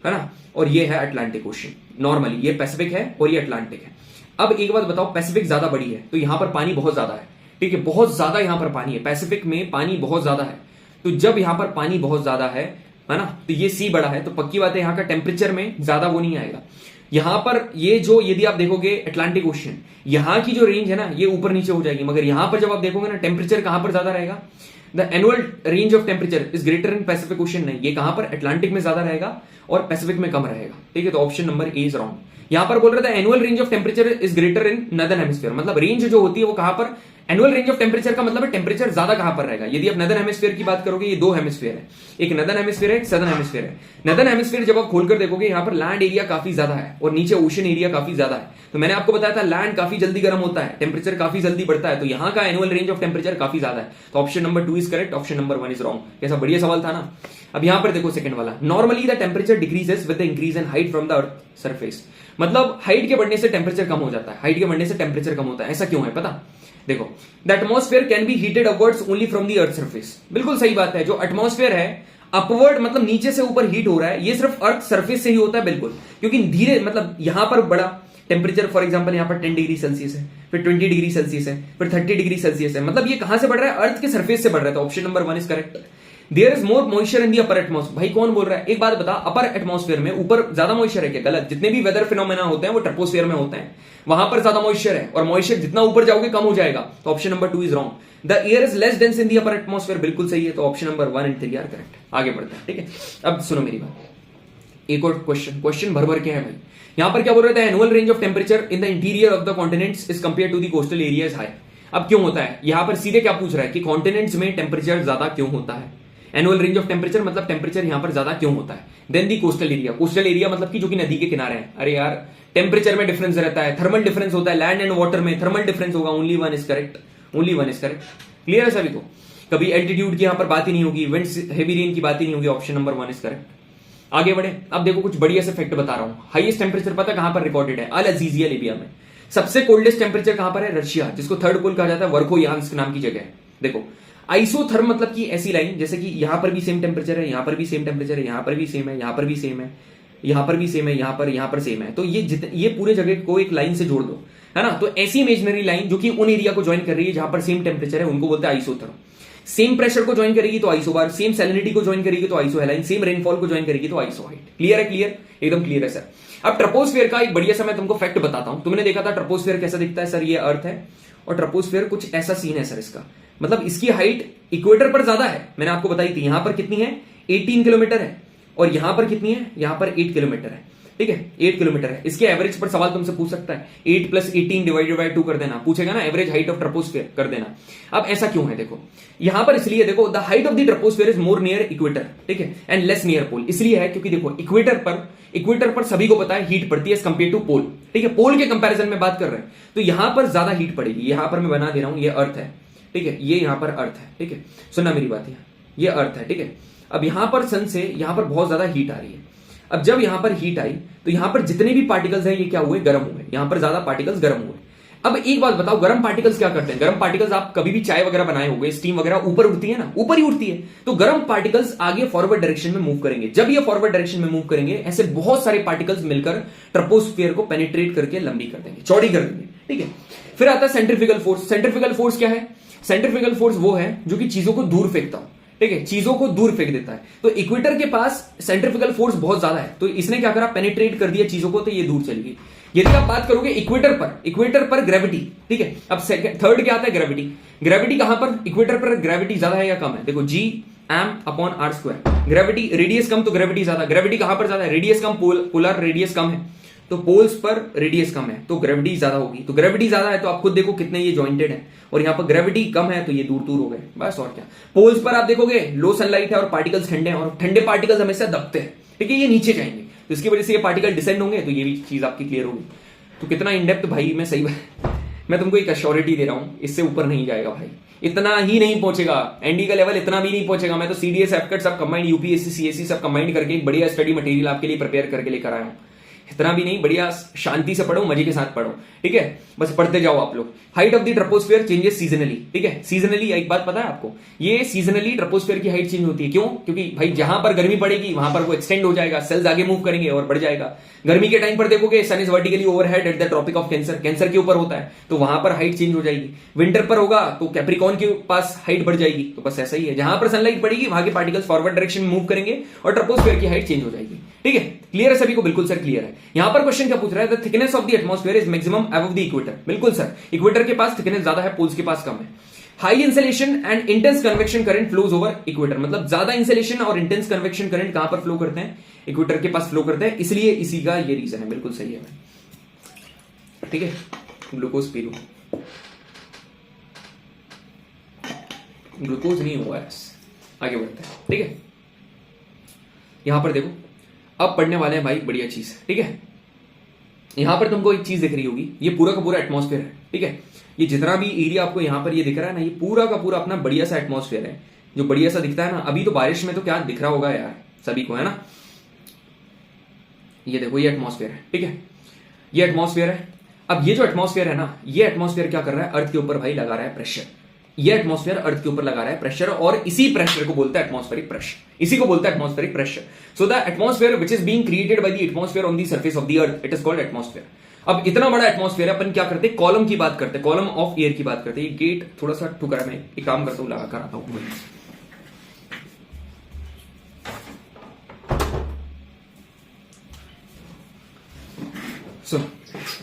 A: है ना, और ये है अटलांटिक ओशन। नॉर्मली ये पैसिफिक है और ये अटलांटिक है। अब एक बात बताओ, पैसिफिक ज्यादा बड़ी है तो यहां पर पानी बहुत ज्यादा है, ठीक है, बहुत ज्यादा यहां पर पानी है, पैसिफिक में पानी बहुत ज्यादा है। तो जब यहां पर पानी बहुत ज्यादा है ना, तो ये सी बड़ा है, तो पक्की बात है यहां का टेम्परेचर में ज्यादा वो नहीं आएगा। यहां पर ये जो, यदि आप देखोगे अटलांटिक ओशन, यहां की जो रेंज है ना ये ऊपर नीचे हो जाएगी, मगर यहां पर जब आप देखोगे ना टेम्परेचर कहां पर ज्यादा रहेगा, the annual range of temperature is greater in Pacific ocean, नहीं, ये कहां पर अटलांटिक में ज्यादा रहेगा और पैसिफिक में कम रहेगा, ठीक है। तो option number A is wrong. यहां पर बोल रहे थे annual range of temperature is greater in northern hemisphere, मतलब रेंज जो होती है वो कहां पर, एनुअल रेंज ऑफ टेम्परेचर का मतलब है टेम्परेचर ज्यादा कहां पर रहेगा। यदि आप नदर्न हेमिस्फीयर की बात करोगे, ये दो हेमिस्फीयर है, एक नदर्न हेमिस्फीयर है, एक सदर्न हेमिस्फीयर है। नदर्न हेमिस्फीयर जब आप खोलकर देखोगे यहां पर लैंड एरिया काफी ज्यादा है और नीचे ओशन एरिया काफी ज्यादा है। तो मैंने आपको बताया था लैंड काफी जल्दी गर्म होता है, टेम्परेचर काफी जल्दी बढ़ता है, तो यहां का एनुअल रेंज ऑफ टेम्परेचर काफी ज्यादा है। तो option number 2 is correct, option number 1 is wrong. कैसा बढ़िया सवाल था ना। अब यहां पर देखो सेकंड वाला, normally the temperature decreases with the increase in height from the earth surface, मतलब हाइट के बढ़ने से टेम्परेचर कम हो जाता है, हाइट के बढ़ने से टेम्परेचर कम होता है। ऐसा क्यों है पता, देखो, the atmosphere can be heated upwards only from the earth surface, बिल्कुल सही बात है। जो एटमॉस्फेयर है अपवर्ड मतलब नीचे से ऊपर हीट हो रहा है, ये सिर्फ अर्थ सरफेस से ही होता है, बिल्कुल, क्योंकि धीरे, मतलब यहां पर बड़ा टेम्परेचर, फॉर एग्जांपल यहां पर 10 डिग्री सेल्सियस है, फिर 20 डिग्री सेल्सियस है, फिर 30 डिग्री सेल्सियस है, मतलब ये कहां से बढ़ रहा है, अर्थ के सरफेस से बढ़ रहा है। तो option number 1 is correct. There is more moisture in the upper atmosphere, भाई कौन बोल रहा है, एक बात बता, अपर एटमॉस्फेयर में ऊपर ज्यादा मॉइस्चर है क्या, गलत। जितने भी वेदर फिनोमेना होते हैं वो ट्रोपोस्फियर में होते हैं, वहां पर ज्यादा मॉइस्चर है, और मॉइस्चर जितना ऊपर जाओगे कम हो जाएगा। तो option number 2 is wrong. The air is less dense in the upper atmosphere, बिल्कुल सही है। तो option number 1 and 3 are correct. आगे बढ़ते हैं, ठीक है। अब सुनो मेरी बात, एक और क्वेश्चन भर भर के है भाई। यहां पर क्या बोल रहे थे, annual range of temperature in the interior of the continents is compare to the coastal areas high. अब क्यों होता है, यहां पर सीधे क्या पूछ रहा है कि कॉन्टिनेंट्स में टेम्परेचर ज्यादा क्यों होता है, एनुअल रेंज ऑफ टेम्परेचर मतलब टेम्परेचर यहां पर ज्यादा क्यों होता है, than the coastal area, coastal area मतलब कि जो कि नदी के किनारे है। अरे यार टेम्परेचर में डिफरेंस रहता है, थर्मल डिफरेंस होता है, लैंड एंड वाटर में थर्मल डिफरेंस होगा, only 1 is correct, only 1 is correct. Clear है सभी को, कभी एल्टीट्यूड की यहां पर बात ही नहीं होगी, विंड्स हेवी रेन की बात ही नहीं होगी। Option number 1 is correct. आगे बढ़े, अब देखो कुछ बढ़िया से फैक्ट बता रहा हूं। हाईएस्ट टेम्परेचर पता कहां पर रिकॉर्डेड है, अल अजीजिया लीबिया में। सबसे कोल्डेस्ट टेम्परेचर कहां पर है, रशिया, जिसको थर्ड पोल कहा जाता है, वर्खोयांस्क नाम की जगह है। देखो आइसोथर्म मतलब कि ऐसी लाइन, जैसे कि यहां पर भी सेम टेम्परेचर है, यहां पर भी सेम टेम्परेचर है, यहां पर भी सेम है, यहां पर भी सेम है, यहां पर भी सेम है, यहां पर सेम है। तो ये पूरे जगह को एक लाइन से जोड़ दो, है ना। तो ऐसी इमेजनरी लाइन जो कि उन एरिया को ज्वाइन कर रही है जहां पर सेम टेम्परेचर है, उनको बोलते हैं आइसोथर्म। सेम प्रेशर को ज्वाइन करेगी तो आइसोबार, सेम सैलिनिटी को ज्वाइन करेगी तो आइसोहेलाइन, सेम रेनफॉल को ज्वाइन करेगी तो आइसोहाइट। क्लियर है, क्लियर, एकदम क्लियर है सर। अब ट्रोपोस्फियर का एक बढ़िया सा मैं तुमको फैक्ट बताता हूं। तुमने देखा था ट्रोपोस्फियर कैसा दिखता है सर, ये अर्थ है और ट्रोपोस्फियर कुछ ऐसा सीन है सर इसका, मतलब इसकी हाइट इक्वेटर पर ज्यादा है, मैंने आपको बताई थी। यहां पर कितनी है, 18 किलोमीटर है, और यहां पर कितनी है, यहां पर 8 किलोमीटर है, ठीक है, 8 किलोमीटर है। इसके एवरेज पर सवाल तुमसे पूछ सकता है, 8 + 18 डिवाइडेड बाय 2 कर देना, पूछेगा ना एवरेज हाइट ऑफ ट्रोपोस्फियर कर देना। अब ऐसा क्यों है, देखो यहां पर इसलिए, देखो the height of the troposphere is more near equator, ठीक है, एंड लेस नियर पोल। इसलिए है क्योंकि देखो इक्वेटर पर सभी को पता है हीट पड़ती है एज कंपेयर टू पोल, ठीक है, पोल के कंपैरिजन में बात कर रहे हैं, तो यहां पर ज्यादा हीट पड़ेगी। यहां पर मैं बना दे रहा हूं, ये अर्थ है, ठीक है, ये यहां पर अर्थ है, ठीक है, सुनना मेरी बात, ये अर्थ है, ठीक है। अब यहां पर सन से यहां पर बहुत ज्यादा हीट आ रही है। अब जब यहां पर हीट आई तो यहां पर जितने भी पार्टिकल्स हैं ये क्या हुए, गर्म हुए, यहां पर ज्यादा पार्टिकल्स गर्म हुए। अब एक बात बताओ, गर्म पार्टिकल्स क्या करते हैं, गर्म पार्टिकल्स आप कभी भी चाय वगैरह बनाए होंगे, स्टीम वगैरह ऊपर उड़ती है ना, ऊपर ही उड़ती है, तो गर्म पार्टिकल्स आगे फॉरवर्ड डायरेक्शन में मूव करेंगे। जब ये फॉरवर्ड डायरेक्शन में मूव करेंगे, ऐसे बहुत सारे पार्टिकल्स मिलकर ट्रोपोस्फियर को पेनिट्रेट करके लंबी कर देंगे, चौड़ी कर देंगे, ठीक है। फिर आता है सेंट्रीफ्यूगल फोर्स। सेंट्रीफ्यूगल फोर्स क्या है, सेंट्रीफ्यूगल फोर्स वो है जो कि चीजों को दूर फेंकता हो, ठीक है, चीजों को दूर फेंक देता है। तो इक्वेटर के पास सेंट्रीफ्यूगल फोर्स बहुत ज्यादा है, तो इसने क्या करा, पेनिट्रेट कर दिया चीजों को, तो ये दूर चली गई। यदि आप बात करोगे इक्वेटर पर ग्रेविटी, ठीक है। अब थर्ड क्या आता है, ग्रेविटी। ग्रेविटी कहां पर, इक्वेटर पर ग्रेविटी ज्यादा है या कम है, देखो G/r²। ग्रेविटी, रेडियस कम तो ग्रेविटी ज्यादा, ग्रेविटी कहां पर ज्यादा है, रेडियस कम, पोलर रेडियस कम है, तो पोल्स पर रेडियस कम है तो ग्रेविटी ज्यादा होगी। तो ग्रेविटी ज्यादा है तो आप खुद देखो कितने ये जॉइंटेड है, और यहां पर ग्रेविटी कम है तो ये दूर दूर हो गए, बस और क्या। पोल्स पर आप देखोगे लो सनलाइट है और पार्टिकल्स ठंडे हैं, और ठंडे पार्टिकल्स हमेशा दबते हैं, ठीक है, ये नीचे जाएंगे, तो इसकी वजह से ये पार्टिकल डिसेंड होंगे, तो ये भी चीज आपकी क्लियर होगी। तो कितना इनडेप्थ भाई, मैं तुमको एक अश्योरिटी दे रहा हूं, इससे ऊपर नहीं जाएगा भाई, इतना ही नहीं पहुंचेगा, एनडी का लेवल इतना भी नहीं पहुंचेगा। मैं तो सीडीएस एफकट सब कंबाइंड, यूपीएससी सीएससी सब कंबाइंड करके एक बढ़िया स्टडी मटेरियल आपके लिए प्रिपेयर करके लेकर आया हूं। इतना भी नहीं, बढ़िया शांति से पढ़ो, मजे के साथ पढ़ो, ठीक है, बस पढ़ते जाओ आप लोग। Height of the troposphere changes seasonally, ठीक है, सीजनली एक बात पता है आपको, ये सीजनली ट्रोपोस्फियर की हाइट चेंज होती है। क्यों? क्योंकि भाई जहां पर गर्मी पड़ेगी वहां पर वो एक्सटेंड हो जाएगा, सेल्स आगे मूव करेंगे और बढ़ जाएगा। गर्मी के टाइम पर देखोगे sun is vertically overhead at the Tropic of Cancer, Cancer के ऊपर होता है, तो वहां पर हाइट चेंज हो जाएगी। विंटर पर होगा तो कैप्रिकॉन के पास हाइट बढ़ जाएगी। तो बस ऐसा ही है, जहां पर सनलाइट पड़ेगी वहां के पार्टिकल्स फॉरवर्ड डायरेक्शन में मूव करेंगे और ट्रोपोस्फियर की हाइट चेंज हो जाएगी। ठीक है, क्लियर है सभी को? बिल्कुल सर क्लियर है। यहां पर क्वेश्चन क्या पूछ रहा है? The thickness of the atmosphere is maximum above the equator. बिल्कुल सर, इक्वेटर के पास थिकनेस ज्यादा है, पोल्स के पास कम है। High insulation and intense convection current flows over equator, मतलब ज्यादा इंसुलेशन और इंटेंस कन्वेक्शन करंट कहां पर फ्लो करते हैं? इक्वेटर के पास फ्लो करते हैं, इसलिए इसी का ये रीजन है। बिल्कुल सही है, ठीक है। ग्लूकोज पी लो, ग्लूकोज नहीं हुआ है, आगे बढ़ते हैं, ठीक है। यहां पर देखो, अब पढ़ने वाले हैं भाई बढ़िया चीज, ठीक है। यहां पर तुमको एक चीज दिख रही होगी, ये पूरा का पूरा एटमॉस्फेयर है, ठीक है। ये जितना भी एरिया आपको यहां पर ये दिख रहा है ना, ये पूरा का पूरा अपना बढ़िया सा एटमॉस्फेयर है, जो बढ़िया सा दिखता है ना। अभी तो बारिश में तो क्या दिख रहा होगा यार सभी को, है ना। ये देखो, ये एटमॉस्फेयर है, ठीक है, ये एटमॉस्फेयर है। अब ये जो एटमॉस्फेयर है ना, ये एटमॉस्फेयर क्या कर रहा है? अर्थ के ऊपर भाई लगा रहा है प्रेशर। ये एटमॉस्फेयर अर्थ के ऊपर लगा रहा है प्रेशर, और इसी प्रेशर को बोलता है एटमॉस्फेरिक प्रेशर, इसी को बोलता है atmospheric pressure. So the atmosphere which is being created by the atmosphere on the surface of the earth, it is called atmosphere. अब इतना बड़ा एटमॉस्फेयर है, अपन क्या करते हैं? कॉलम की बात करते हैं, कॉलम ऑफ एयर की बात करते हैं। ये गेट थोड़ा सा ठुकरा है, मैं एक काम करता हूं, लगा कर आता हूं।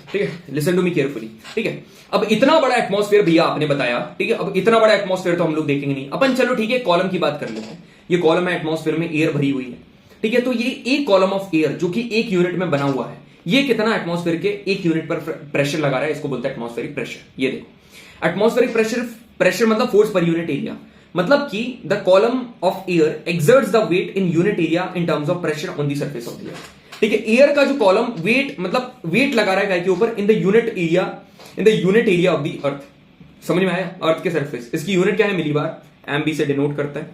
A: ठीक है, लिसन टू मी केयरफुली, ठीक है। अब इतना बड़ा एटमॉस्फेयर भैया आपने बताया, ठीक है। अब इतना बड़ा एटमॉस्फेयर तो हम लोग देखेंगे नहीं अपन, चलो ठीक है, कॉलम की बात कर लेते हैं। ये कॉलम है, एटमॉस्फेयर में एयर भरी हुई है, ठीक है। तो ये एक कॉलम ऑफ एयर जो कि एक यूनिट में बना हुआ है, ये कितना एटमॉस्फेयर के एक यूनिट पर प्रेशर लगा रहा है, इसको बोलते हैं एटमॉस्फेरिक प्रेशर। ये देखो, एटमॉस्फेरिक प्रेशर, प्रेशर मतलब फोर्स पर यूनिट एरिया, मतलब कि the column of air exerts the weight in unit area in terms of pressure on the surface of the air, ठीक है। एयर का जो कॉलम वेट, मतलब वेट लगा रहा है काय के ऊपर? In the unit area, in the unit area of the अर्थ। समझ में आया? अर्थ के सरफेस, इसकी यूनिट क्या है? मिलीबार, एमबी से डिनोट करता है।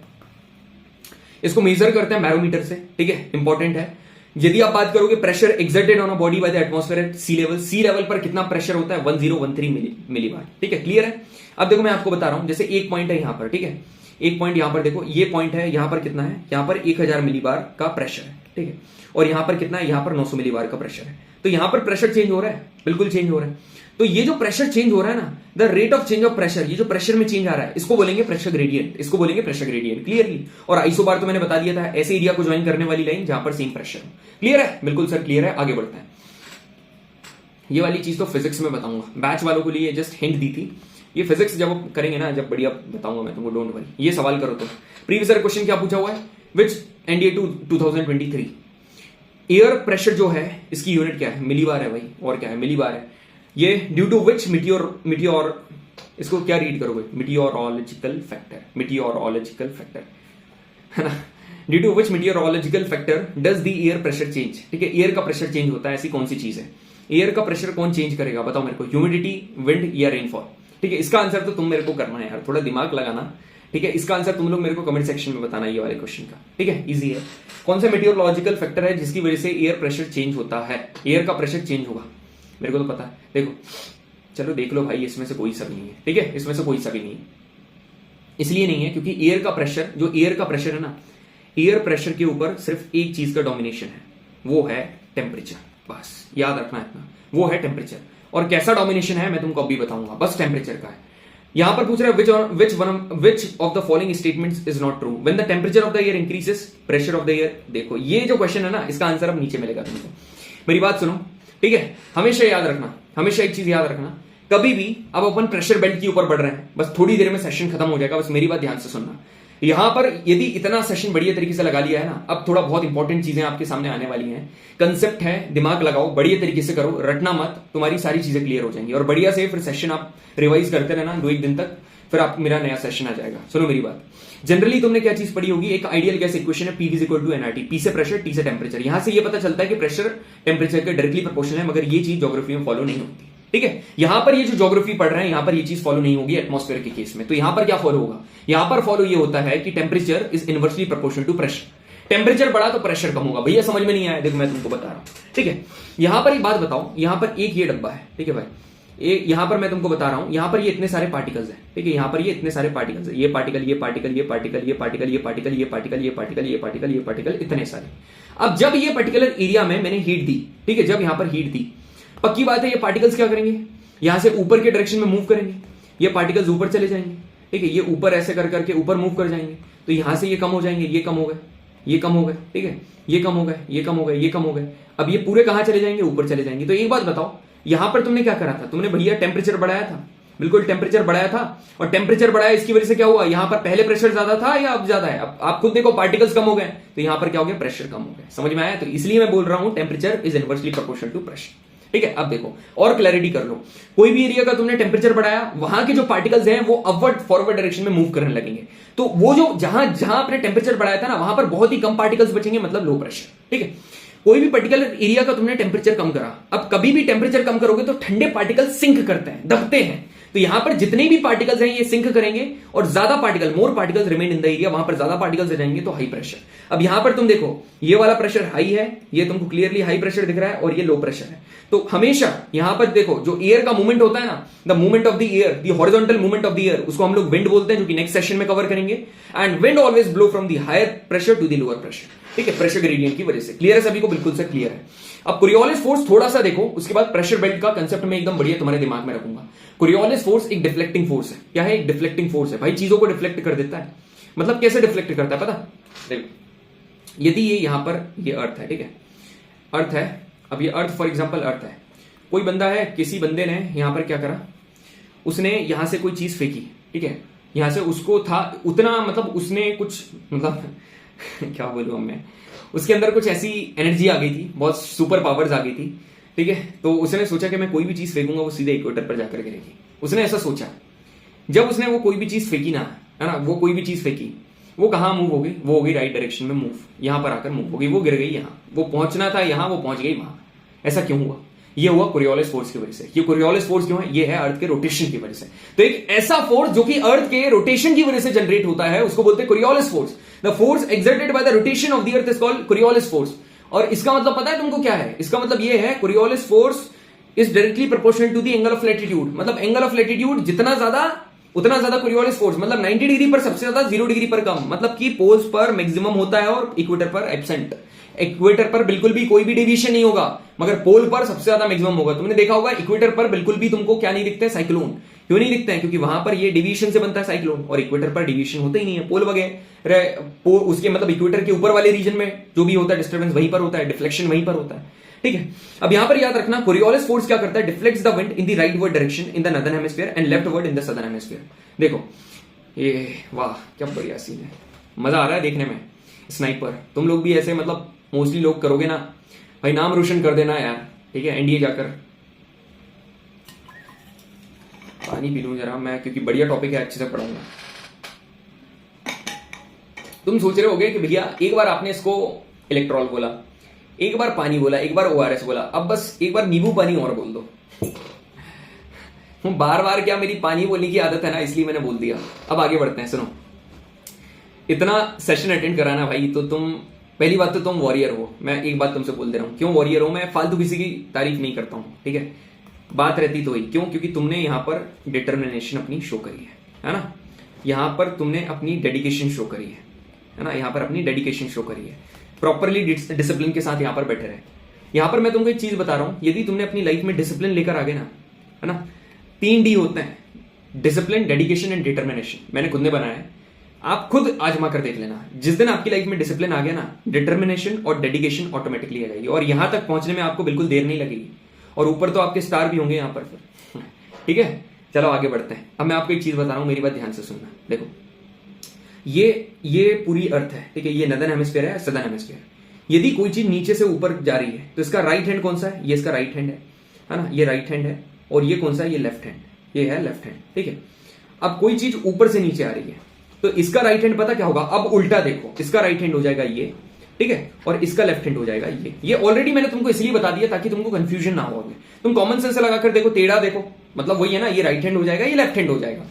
A: इसको मेजर करते हैं बैरोमीटर से, ठीक है, इंपॉर्टेंट है। यदि आप बात करोगे pressure exerted on a body by the atmosphere at sea level, sea level पर कितना प्रेशर होता है? 1013 मिलीबार, ठीक है, क्लियर है। अब देखो मैं आपको बता रहा हूं, जैसे एक पॉइंट है यहां पर, ठीक है, एक पॉइंट यहां पर देखो, ये पॉइंट है, यहां पर कितना है? यहां पर 1000 मिलीबार का प्रेशर है, ठीक है, और यहां पर कितना है? यहां पर 900 मिलीबार का प्रेशर है। तो यहां पर प्रेशर चेंज हो रहा है, बिल्कुल चेंज हो रहा है। तो ये जो प्रेशर चेंज हो रहा है ना, the rate of change of pressure, ये जो प्रेशर में चेंज आ रहा है, इसको बोलेंगे प्रेशर ग्रेडियंट, इसको बोलेंगे प्रेशर ग्रेडियंट, क्लियरली। और आइसोबार तो मैंने बता दिया था, ऐसे एरिया को ज्वाइन करने वाली लाइन जहां पर सेम प्रेशर हो। क्लियर है? बिल्कुल सर क्लियर है, आगे बढ़ते हैं। ये वाली चीज तो फिजिक्स में बताऊंगा, बैच वालों के लिए जस्ट हिंट दी थी। ये फिजिक्स जब करेंगे ना, जब बढ़िया बताऊंगा मैं तुमको, डोंट वरी। ये सवाल करो तो प्रीवियस ईयर क्वेश्चन क्या पूछा हुआ है? विच एनडीए 2023 एयर प्रेशर जो है, इसकी यूनिट क्या है? मिलीबार है भाई, और क्या है? मिलीबार है। ये ड्यू टू विच मिटियोर, इसको क्या रीड करोगे? मिटियोरोलॉजिकल फैक्टर, मिटियोरोलॉजिकल फैक्टर, है ना। Due to which meteorological factor does the air pressure change, ठीक है। एयर का प्रेशर चेंज होता है, ऐसी कौन सी चीज है? एयर का प्रेशर कौन चेंज करेगा? बताओ मेरे को। ह्यूमिडिटी, विंड या रेनफॉल, ठीक है। इसका आंसर तो तुम मेरे को करना है यार, थोड़ा दिमाग लगाना, ठीक है। इसका आंसर तुम लोग मेरे को कमेंट सेक्शन में बताना, ये वाले क्वेश्चन का, ठीक है, इजी है। कौन सा मेटियोरोलॉजिकल फैक्टर है जिसकी वजह से एयर प्रेशर चेंज होता है? एयर का प्रेशर चेंज होगा, मेरे को तो पता है। देखो, चलो देख लो भाई, इसमें से कोई सा भी नहीं है, ठीक है, इसमें से कोई सा भी नहीं है। इसलिए नहीं है क्योंकि एयर का प्रेशर, जो एयर का प्रेशर है ना, एयर प्रेशर के ऊपर सिर्फ एक चीज का डोमिनेशन है, वो है टेम्परेचर। बस याद रखना इतना, वो है टेम्परेचर। और कैसा डोमिनेशन है मैं तुमको अभी बताऊंगा, बस टेम्परेचर का है। यहां पर पूछ रहा है which of the following statements is not true when the temperature of the air increases, pressure of the air. देखो ये जो क्वेश्चन है ना, इसका आंसर अब नीचे मिलेगा तुमको। मेरी बात सुनो, ठीक है, हमेशा याद रखना, हमेशा एक चीज याद रखना, कभी भी अब अपन प्रेशर बेल्ट के ऊपर बढ़ रहे हैं, बस थोड़ी देर में सेशन खत्म हो जाएगा, बस मेरी बात ध्यान से सुनना। यहां पर यदि इतना सेशन बढ़िया तरीके से लगा लिया है ना, अब थोड़ा बहुत इंपॉर्टेंट चीजें आपके सामने आने वाली हैं, कंसेप्ट है, दिमाग लगाओ, बढ़िया तरीके से करो, रटना मत, तुम्हारी सारी चीजें क्लियर हो जाएंगी। और बढ़िया से फिर सेशन आप रिवाइज करते रहना 2-1 दिन तक, फिर आप मेरा नया सेशन आ जाएगा। सुनो मेरी बात, जनरली तुमने क्या चीज पढ़ी होगी, एक आइडियल गैस इक्वेशन है, P is equal to NRT, P से प्रेशर, टी से टेम्परेचर। यहां से ये पता चलता है कि प्रेशर टेम्परेचर के डायरेक्टली प्रोपोर्शनल है, मगर ये चीज ज्योग्राफी में फॉलो नहीं होती। ठीक है, यहां पर ये जो ज्योग्राफी पढ़ रहे हैं यहां पर ये चीज फॉलो नहीं होगी एटमॉस्फेयर के केस में। तो यहां पर क्या फॉलो होगा, यहां पर फॉलो ये होता है कि temperature is inversely proportional to pressure. Temperature बढ़ा तो प्रेशर कम होगा। भैया समझ में नहीं आया, देखो मैं तुमको बता रहा हूं। ठीक है, यहां पर एक बात बताओ, यहां पर एक ये डब्बा है, ठीक है भाई, यहां पर मैं तुमको बता रहा हूं, यहां पर ये इतने सारे पार्टिकल्स हैं। ठीक है, यहां पर ये इतने सारे पार्टिकल्स है, ये पार्टिकल, ये पार्टिकल, ये पार्टिकल, ये पार्टिकल, ये पार्टिकल, ये पार्टिकल, ये पार्टिकल, ये पार्टिकल, ये पार्टिकल, इतने सारे। अब जब ये पर्टिकुलर एरिया में मैंने हीट दी, ठीक है, जब यहां पर हीट दी, पक्की बात है ये पार्टिकल्स क्या करेंगे, यहां से ऊपर के डायरेक्शन में मूव करेंगे, ये पार्टिकल्स ऊपर चले जाएंगे। ठीक है, ये ऊपर ऐसे कर करके ऊपर मूव कर जाएंगे, तो यहां से ये कम हो जाएंगे, ये कम हो गए, ये कम हो गए। ठीक है, ये कम हो गए, ये कम हो गए, ये कम हो गए। अब ये पूरे कहां चले जाएंगे, ऊपर चले जाएंगे। तो एक बात बताओ, यहां पर तुमने क्या करा था, तुमने भैया टेम्परेचर बढ़ाया था, बिल्कुल टेम्परेचर बढ़ाया था, और टेम्परेचर बढ़ाया इसकी वजह से क्या हुआ, यहां पर पहले प्रेशर ज्यादा था या अब ज्यादा है, अब आप खुद देखो पार्टिकल्स कम हो गए, तो यहां पर क्या हो गया, प्रेशर कम हो गया। समझ में आया, तो इसलिए मैं बोल रहा हूं temperature is inversely proportional to pressure. ठीक है, अब देखो और क्लैरिटी कर लो, कोई भी एरिया का तुमने टेम्परेचर बढ़ाया, वहां के जो पार्टिकल्स हैं वो अपवर्ड फॉरवर्ड डायरेक्शन में मूव करने लगेंगे। तो वो जो जहां जहां आपने टेम्परेचर बढ़ाया था ना, वहां पर बहुत ही कम पार्टिकल्स बचेंगे, मतलब लो प्रेशर। ठीक है, कोई भी पर्टिकुलर एरिया का तुमने टेम्परेचर कम करा, अब कभी भी टेम्परेचर कम करोगे तो ठंडे पार्टिकल सिंक करते हैं, दबते हैं। तो यहां पर जितने भी पार्टिकल्स हैं ये सिंक करेंगे, और ज्यादा particle, more particles remain in the area, वहां पर ज्यादा पार्टिकल्स रह जाएंगे, तो हाई प्रेशर। अब यहां पर तुम देखो, ये वाला प्रेशर हाई है, ये तुमको क्लियरली हाई प्रेशर दिख रहा है, और ये लो प्रेशर है। तो हमेशा यहां पर देखो जो एयर का मूवमेंट होता है ना, the movement of the air, the horizontal movement of the air, उसको हम लोग विंड बोलते हैं, जो कि नेक्स्ट सेशन में कवर करेंगे। And wind always blow from the higher pressure to the lower pressure. ठीक है, प्रेशर ग्रेडियंट की वजह से। क्लियर है सभी को, बिल्कुल से क्लियर है। अब कोरियोलिस फोर्स थोड़ा सा देखो, उसके बाद प्रेशर बेल्ट का कंसेप्ट में एकदम बढ़िया तुम्हारे दिमाग में रखूंगा। कोरियोलिस फोर्स एक डिफ्लेक्टिंग फोर्स है। क्या है, एक डिफ्लेक्टिंग फोर्स है भाई, चीजों को डिफ्लेक्ट कर देता है। मतलब कैसे डिफ्लेक्ट करता है पता, देखो यदि ये यहां पर ये अर्थ है, ठीक है, अर्थ है, अब ये अर्थ फॉर एग्जांपल अर्थ है, कोई बंदा है, किसी बंदे ने यहां पर क्या करा, उसने यहां से कोई चीज फेंकी, ठीक है, यहां से उसको था उतना, मतलब उसने कुछ मतलब क्या बोलूं मैं, उसके अंदर कुछ ऐसी एनर्जी आ गई थी, बहुत सुपर पावर्स आ गई थी। ठीक है, तो उसने सोचा कि मैं कोई भी चीज फेंकूंगा वो सीधे इक्वेटर पर जाकर गिरेगी। उसने ऐसा सोचा, जब उसने वो कोई भी चीज फेंकी ना, है ना, वो कोई भी चीज फेंकी, वो कहां मूव हो गई, वो हो गई राइट डायरेक्शन में मूव, यहां पर आकर मूव हो गई, वो गिर गई यहां, वो पहुंचना था यहां, वो पहुंच गई वहां। ऐसा क्यों हुआ, ये हुआ कोरियोलिस फोर्स की वजह से। ये कोरियोलिस फोर्स क्यों है, ये है अर्थ के रोटेशन की वजह से। तो एक ऐसा फोर्स जो कि अर्थ के रोटेशन की वजह से जनरेट होता है, उसको बोलते हैं Coriolis force. The force exerted by the rotation of the earth is called Coriolis force. और इसका मतलब पता है तुमको क्या है, इसका मतलब ये है Coriolis force is directly proportional to the angle of latitude. मतलब एंगल ऑफ लैटिट्यूड जितना ज्यादा उतना ज्यादा कोरियोलिस फोर्स, मतलब 90 डिग्री पर सबसे ज्यादा, 0 डिग्री पर कम, मतलब कि पोल्स पर मैक्सिमम होता है और इक्वेटर पर एब्सेंट। इक्वेटर पर बिल्कुल भी कोई भी डेविएशन नहीं होगा, मगर पोल पर सबसे ज्यादा मैक्सिमम होगा। तुमने देखा होगा इक्वेटर पर बिल्कुल भी तुमको क्या नहीं दिखता है, साइक्लोन। क्यों नहीं दिखता है, क्योंकि वहां पर ये डेविएशन से बनता है साइक्लोन, और इक्वेटर पर डेविएशन होता ही नहीं है। पोल वगैरह उसके मतलब इक्वेटर के ऊपर वाले रीजन में जो भी होता है डिस्टर्बेंस वहीं पर होता है, डिफ्लेक्शन वहीं पर होता है। ठीक है, अब यहां पर याद रखना कोरियोलिस फोर्स क्या करता है, deflects the wind in the right word direction in the northern hemisphere and left word in the southern hemisphere. देखो ये वाह क्या बढ़िया सीन है, मजा आ रहा है देखने में। स्नाइपर तुम लोग भी ऐसे मतलब मोस्टली लोग करोगे ना भाई, नाम रोशन कर देना यार। ठीक है, एनडीए जाकर पानी पी लूं जरा मैं, क्योंकि बढ़िया टॉपिक है, अच्छे से पढ़ाऊंगा। तुम सोच रहे होगे कि भैया एक बार आपने इसको इलेक्ट्रॉल बोला, एक बार पानी बोला, एक बार ओआरएस बोला, अब बस एक बार नींबू पानी और बोल दो। बार बार क्या मेरी पानी बोलने की आदत है ना, इसलिए मैंने बोल दिया। अब आगे बढ़ते हैं, सुनो। इतना सेशन अटेंड कराना भाई, तो तुम पहली बात तो तुम वॉरियर हो। मैं एक बात तुमसे बोल दे रहा हूं, क्यों वॉरियर हो, मैं फालतू किसी की तारीफ नहीं करता हूं। ठीक है, बात रहती तो ही क्यों, क्योंकि तुमने यहां पर डिटर्मिनेशन अपनी शो करी है ना, यहां पर तुमने अपनी डेडिकेशन शो करी है ना, यहां पर अपनी डेडिकेशन शो करी है, प्रॉपरली डिसिप्लिन के साथ यहां पर बैठे रहे। यहां पर मैं तुमको एक चीज बता रहा हूं, यदि तुमने अपनी लाइफ में डिसिप्लिन लेकर आगे ना, है ना, 3 डी होते हैं, डिसिप्लिन, डेडिकेशन एंड डिटर्मिनेशन। मैंने खुद ने बनाया है, आप खुद आजमा कर देख लेना। जिस दिन आपकी लाइफ में डिसिप्लिन आ गया ना, डिटर्मिनेशन और डेडिकेशन ऑटोमेटिकली आ जाएगी, और यहां तक पहुंचने में आपको बिल्कुल देर नहीं लगेगी, और ऊपर तो आपके स्टार भी होंगे यहां पर फिर। ठीक है, चलो आगे बढ़ते हैं। अब मैं आपको एक चीज बता रहा हूं, मेरी बात ध्यान से सुनना। देखो ये पूरी अर्थ है, ठीक है, ये नॉर्दर्न हेमिस्फीयर है, सदर्न हेमिस्फीयर। यदि कोई चीज नीचे से ऊपर जा रही है तो इसका राइट हैंड कौन सा है, ये इसका राइट हैंड है ना, ये राइट हैंड है, और ये कौन सा है, ये लेफ्ट हैंड, ये है लेफ्ट हैंड। ठीक है, अब कोई चीज ऊपर से नीचे आ रही है, तो इसका राइट हैंड पता क्या होगा, अब उल्टा देखो, इसका राइट हैंड हो जाएगा ये, ठीक है, और इसका लेफ्ट हैंड हो जाएगा ये ऑलरेडी मैंने तुमको इसलिए बता दिया ताकि तुमको कंफ्यूजन ना हो। तुम कॉमन सेंस से लगाकर देखो, टेढ़ा देखो, मतलब वही है ना, ये राइट हैंड हो जाएगा, ये लेफ्ट हैंड हो जाएगा।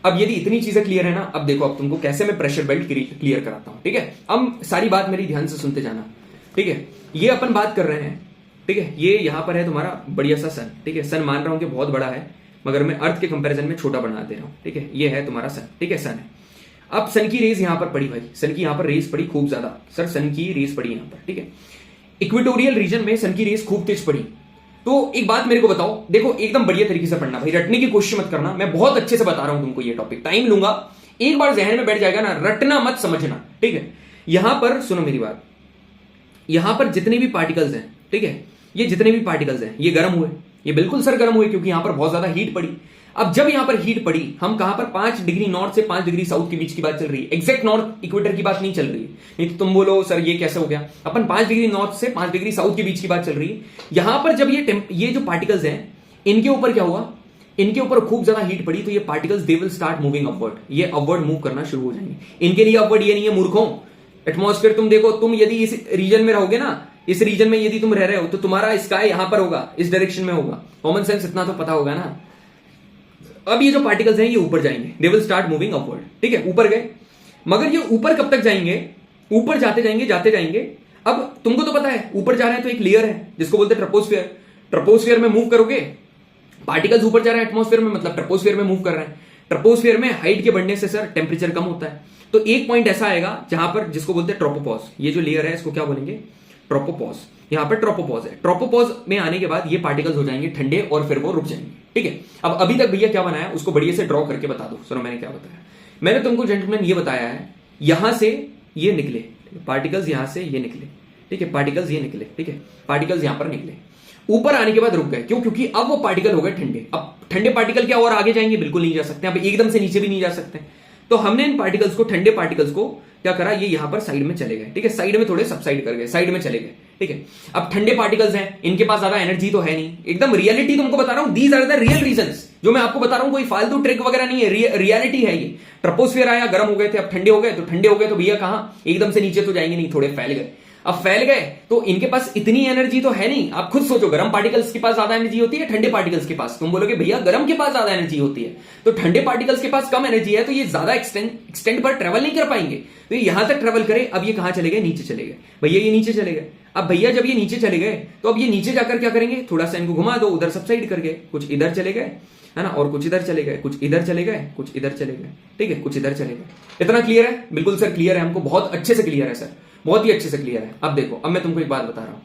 A: अब यदि इतनी चीजें क्लियर है ना, अब देखो अब तुमको कैसे मैं प्रेशर बेल्ट क्लियर कराता हूं, ठीक है। अब सारी बात मेरी ध्यान से सुनते जाना, ठीक है। ये अपन बात कर रहे हैं, ठीक है, ये यहां पर है तुम्हारा बढ़िया सा सन, ठीक है। सन मान रहा हूं कि बहुत बड़ा है, मगर मैं अर्थ के कंपैरिजन में छोटा बना दे रहा हूं, ठीक है। ये है तुम्हारा सन, ठीक है, सन है। अब सन की रेज यहां पर पड़ी भाई, सन की यहां पर रेज पड़ी खूब ज्यादा, सर सन की रेज पड़ी यहां पर, ठीक है। इक्वेटोरियल रीजन में सन की रेज खूब तेज पड़ी। तो एक बात मेरे को बताओ, देखो एकदम बढ़िया तरीके से पढ़ना भाई, रटने की कोशिश मत करना, मैं बहुत अच्छे से बता रहा हूं तुमको, ये टॉपिक टाइम लूंगा, एक बार जहन में बैठ जाएगा ना, रटना मत, समझना, ठीक है। यहां पर सुनो मेरी बात, यहां पर जितने भी पार्टिकल्स हैं, ठीक है, ये जितने भी पार्टिकल्स हैं ये गर्म हुए, ये बिल्कुल सर गर्म हुए, क्योंकि यहां पर बहुत ज्यादा हीट पड़ी। अब जब यहां पर हीट पड़ी, हम कहां पर 5 डिग्री नॉर्थ से 5 डिग्री साउथ के बीच की बात चल रही है, एग्जैक्ट नॉर्थ इक्वेटर की बात नहीं चल रही है, नहीं तो तुम बोलो सर ये कैसे हो गया, अपन 5 डिग्री नॉर्थ से 5 डिग्री साउथ के बीच की बात चल रही है। यहां पर जब ये जो पार्टिकल्स हैं, इनके ऊपर क्या हुआ, इनके ऊपर खूब ज्यादा हीट पड़ी, तो ये particles they will start moving upward, ये अपवर्ड मूव करना शुरू हो जाएंगे। इनके लिए अपवर्ड ये नहीं है मूर्खों, एटमॉस्फेयर तुम देखो, तुम यदि इस रीजन में रहोगे ना, इस रीजन में यदि तुम रह रहे हो, तो तुम्हारा स्काई यहां पर होगा, इस डायरेक्शन में होगा, कॉमन सेंस इतना तो पता होगा ना। अब ये जो पार्टिकल्स हैं ये ऊपर जाएंगे, they will start moving upward, ठीक है, ऊपर गए, मगर ये ऊपर कब तक जाएंगे, ऊपर जाते जाएंगे जाते जाएंगे। अब तुमको तो पता है ऊपर जा रहे हैं तो एक लेयर है जिसको बोलते हैं ट्रोपोस्फियर, ट्रोपोस्फियर में मूव करोगे, पार्टिकल्स ऊपर जा रहे हैं एटमॉस्फेयर में, मतलब ट्रोपोस्फियर में मूव कर रहे हैं। ट्रोपोस्फियर में हाइट के बढ़ने से सर टेम्परेचर कम होता है, तो एक पॉइंट ऐसा आएगा जहां पर, जिसको बोलते हैं ट्रोपोपॉज, ये जो लेयर है इसको क्या बोलेंगे, ट्रोपोपॉज, यहां पर ट्रोपोपॉज है। ट्रोपोपॉज में आने के बाद ये पार्टिकल्स हो जाएंगे ठंडे और फिर वो रुक जाएंगे, ठीक है। अब अभी तक भैया क्या बनाया उसको बढ़िया से ड्रॉ करके बता दो। सुनो मैंने क्या बताया, मैंने तुमको जेंटलमैन ये बताया है, यहां से ये निकले पार्टिकल्स, यहां से ये निकले, ठीक है, पार्टिकल्स ये निकले, ठीक है, पार्टिकल्स यहां पर निकले, ऊपर आने के बाद रुक गए, क्यों, क्योंकि अब वो पार्टिकल हो गए ठंडे। अब ठंडे पार्टिकल क्या और आगे जाएंगे, बिल्कुल नहीं जा सकते, अब एकदम से नीचे भी नहीं जा सकते। तो हमने इन पार्टिकल्स को, ठंडे पार्टिकल्स को क्या करा, ये यहां पर साइड में चले गए, ठीक है, साइड में थोड़े सबसाइड कर गए, साइड में चले गए, ठीक है। अब ठंडे पार्टिकल्स हैं, इनके पास ज्यादा एनर्जी तो है नहीं, एकदम रियलिटी तुमको बता रहा हूं, these are the real reasons, जो मैं आपको बता रहा हूं, कोई फालतू ट्रिक वगैरह नहीं है, रियलिटी है ये। ट्रोपोस्फियर आया, गर्म हो गए थे, अब ठंडे हो गए, तो ठंडे हो गए तो भैया कहां, एकदम से नीचे तो जाएंगे नहीं, थोड़े फैल गए। अब फैल गए तो इनके पास इतनी एनर्जी तो है नहीं, आप खुद सोचो, गर्म पार्टिकल्स के पास ज्यादा एनर्जी होती है, ठंडे पार्टिकल्स के पास, तुम बोलोगे भैया गर्म के पास ज्यादा एनर्जी होती है, तो ठंडे पार्टिकल्स के पास कम एनर्जी है, तो ये ज्यादा एक्सटेंड पर ट्रेवल नहीं कर पाएंगे, तो ये यहां तक ट्रेवल करे। अब ये कहां चले गए, नीचे चले गए, भैया ये नीचे चले गए। अब भैया जब ये नीचे चले गए, तो अब ये नीचे जाकर क्या करेंगे, थोड़ा सा इनको घुमा दो, उधर सबसाइड कर गए, कुछ इधर चले गए, है ना, और कुछ इधर चले गए, कुछ इधर चले गए, कुछ इधर चले गए, ठीक है, कुछ इधर चले गए। इतना क्लियर है, बिल्कुल सर क्लियर है, हमको बहुत अच्छे से क्लियर है सर, बहुत ही अच्छे से क्लियर है। अब देखो, अब मैं तुमको एक बात बता रहा हूं,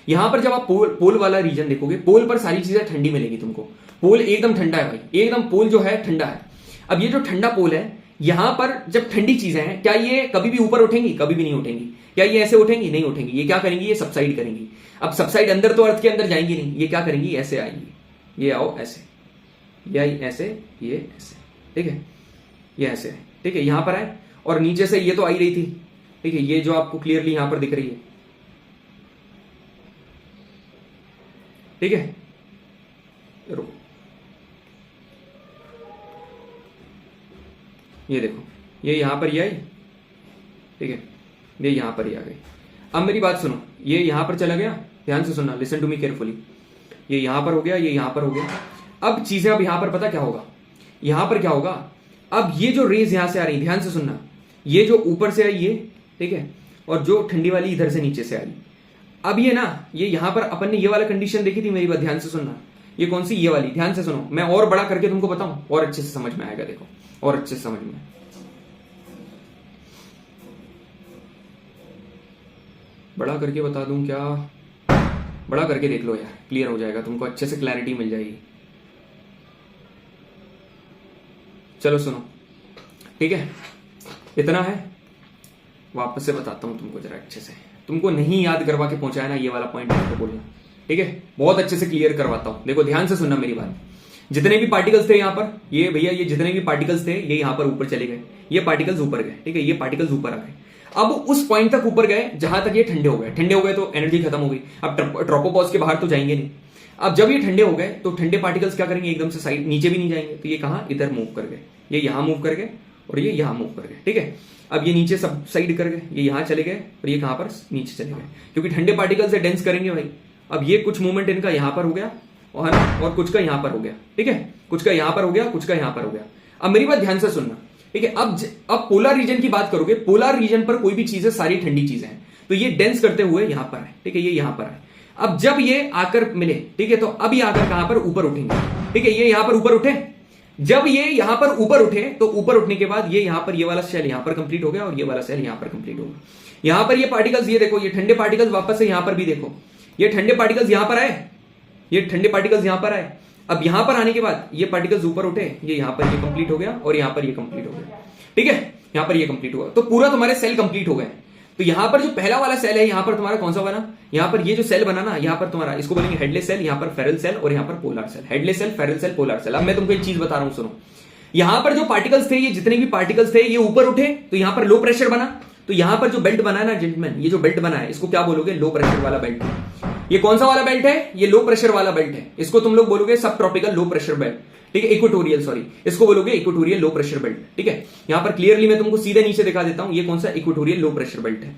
A: यहां पर जब आप पोल वाला रीजन देखोगे, पोल पर सारी चीजें ठंडी मिलेगी तुमको, पोल एकदम ठंडा है भाई, एकदम पोल जो है ठंडा है। अब ये जो ठंडा पोल है, यहां पर जब ठंडी चीजें हैं, क्या ये कभी भी ऊपर उठेंगी, कभी भी नहीं उठेंगी, क्या ये ऐसे उठेंगी, नहीं उठेंगी, ये क्या करेंगी, ये सबसाइड करेंगी। अब सबसाइड अंदर तो अर्थ के अंदर जाएंगी नहीं, ये क्या करेंगी, ऐसे आएंगी, ये आओ ऐसे, ये आई ऐसे, ये ऐसे, ठीक है, ये ऐसे, ठीक है, यहां पर आए, और नीचे से ये तो आई रही थी, ठीक है, ये जो आपको क्लियरली यहां पर दिख रही है, ठीक है, रुको, ये देखो, ये यहां पर ये आई, ठीक है, ये यहां पर ही आ गई। अब मेरी बात सुनो, ये यहां पर चला गया, ध्यान से सुनना, लिसन टू मी केयरफुली, ये यहां पर हो गया, ये यहां पर हो गया। अब चीजें, अब यहां पर पता क्या होगा, यहां पर क्या होगा, अब ये जो रेज यहां से आ रही, ध्यान से सुनना, ये जो ऊपर से आई ये, ठीक है, और जो ठंडी वाली इधर से नीचे से आई। अब ये ना, ये यहां पर अपन ने ये वाला कंडीशन देखी थी, मेरी बात ध्यान से सुनना, ये कौन सी, ये वाली, ध्यान से सुनो, मैं और बड़ा करके तुमको बताऊं, और अच्छे से समझ में आएगा, देखो और अच्छे से समझ में, बड़ा करके बता दूं क्या, बड़ा करके देख लो यार, क्लियर हो जाएगा तुमको, अच्छे से क्लैरिटी मिल जाएगी। चलो सुनो, ठीक है, इतना है, वापस से बताता हूं तुमको जरा अच्छे से, तुमको नहीं याद करवा के पहुंचाया ना ये वाला पॉइंट आपको बोलना, ठीक है, बहुत अच्छे से क्लियर करवाता हूं। देखो ध्यान से सुनना मेरी बात, जितने भी पार्टिकल्स थे यहां पर, ये भैया ये जितने भी पार्टिकल्स थे ये यहां पर ऊपर चले गए, ये पार्टिकल्स ऊपर गए, ठीक है, ये पार्टिकल्स ऊपर आ गए। अब उस पॉइंट तक ऊपर गए जहां तक ये ठंडे हो गए, ठंडे हो गए तो एनर्जी खत्म हो गई, अब ट्रोपोपॉज के बाहर तो जाएंगे नहीं। अब जब ये ठंडे हो गए तो ठंडे पार्टिकल्स क्या करेंगे, एकदम से साइड नीचे भी नहीं जाएंगे, तो ये कहां, इधर मूव कर गए, ये यहां मूव कर गए और ये यहां मूव कर गए, ठीक है। अब ये नीचे सब साइड कर गए, ये यहां चले गए और ये कहां पर नीचे चले गए, क्योंकि ठंडे पार्टिकल से डेंस करेंगे भाई। अब ये कुछ मूवमेंट इनका यहां पर हो गया और कुछ का यहां पर हो गया, ठीक है, कुछ का यहां पर हो गया, कुछ का यहां पर हो गया। अब मेरी बात ध्यान से सुनना, ठीक है। अब पोलर रीजन की बात करोगे, पोलर रीजन पर कोई भी चीजें सारी ठंडी चीजें हैं, तो ये डेंस करते हुए यहां पर है, ठीक है, ये यहां पर है। अब जब ये आकर मिले, ठीक है, तो अब ये आकर कहां पर ऊपर उठेंगे, ठीक है, ये यहां पर ऊपर उठे। जब ये यहां पर ऊपर उठे तो ऊपर उठने के बाद ये यहां पर ये वाला सेल यहां पर कंप्लीट हो गया और ये वाला सेल यहां पर कंप्लीट हो गया। यहां पर ये पार्टिकल्स, ये देखो, ये ठंडे पार्टिकल्स वापस से यहां पर भी देखो, ये ठंडे पार्टिकल्स यहां पर आए, ये ठंडे पार्टिकल्स यहां पर आए। अब यहां पर आने के बाद ये पार्टिकल्स ऊपर उठे, ये यहां पर ये कंप्लीट हो गया और यहां पर ये कंप्लीट हो गया, ठीक है, यहां पर ये कंप्लीट हुआ, तो पूरा तुम्हारे सेल कंप्लीट हो गए। तो यहां पर जो पहला वाला सेल है, यहां पर तुम्हारा कौन सा बना, यहां पर ये जो सेल बना ना, यहां पर तुम्हारा, इसको बोलेंगे हेडलेस सेल, यहां पर फेरल सेल और यहां पर polar cell, headless cell, Ferrel cell, polar cell. अब मैं तुमको एक चीज बता रहा हूं, सुनो। यहां पर जो पार्टिकल्स थे, ये जितने भी पार्टिकल्स थे, ये ऊपर उठे तो यहां पर लो प्रेशर बना, तो यहां पर जो बेल्ट बना है ना जेंटलमैन, ये जो बेल्ट बना है, इसको क्या बोलोगे, लो प्रेशर वाला बेल्ट। ये कौन सा वाला बेल्ट है, ये लो प्रेशर वाला बेल्ट है, इसको तुम लोग बोलोगे सब ट्रॉपिकल लो प्रेशर बेल्ट, ठीक है, इक्वेटोरियल, सॉरी, इसको बोलोगे इक्वेटोरियल लो प्रेशर बेल्ट, ठीक है। यहां पर क्लियरली मैं तुमको सीधे नीचे दिखा देता हूं, ये कौन सा इक्वेटोरियल लो प्रेशर बेल्ट है,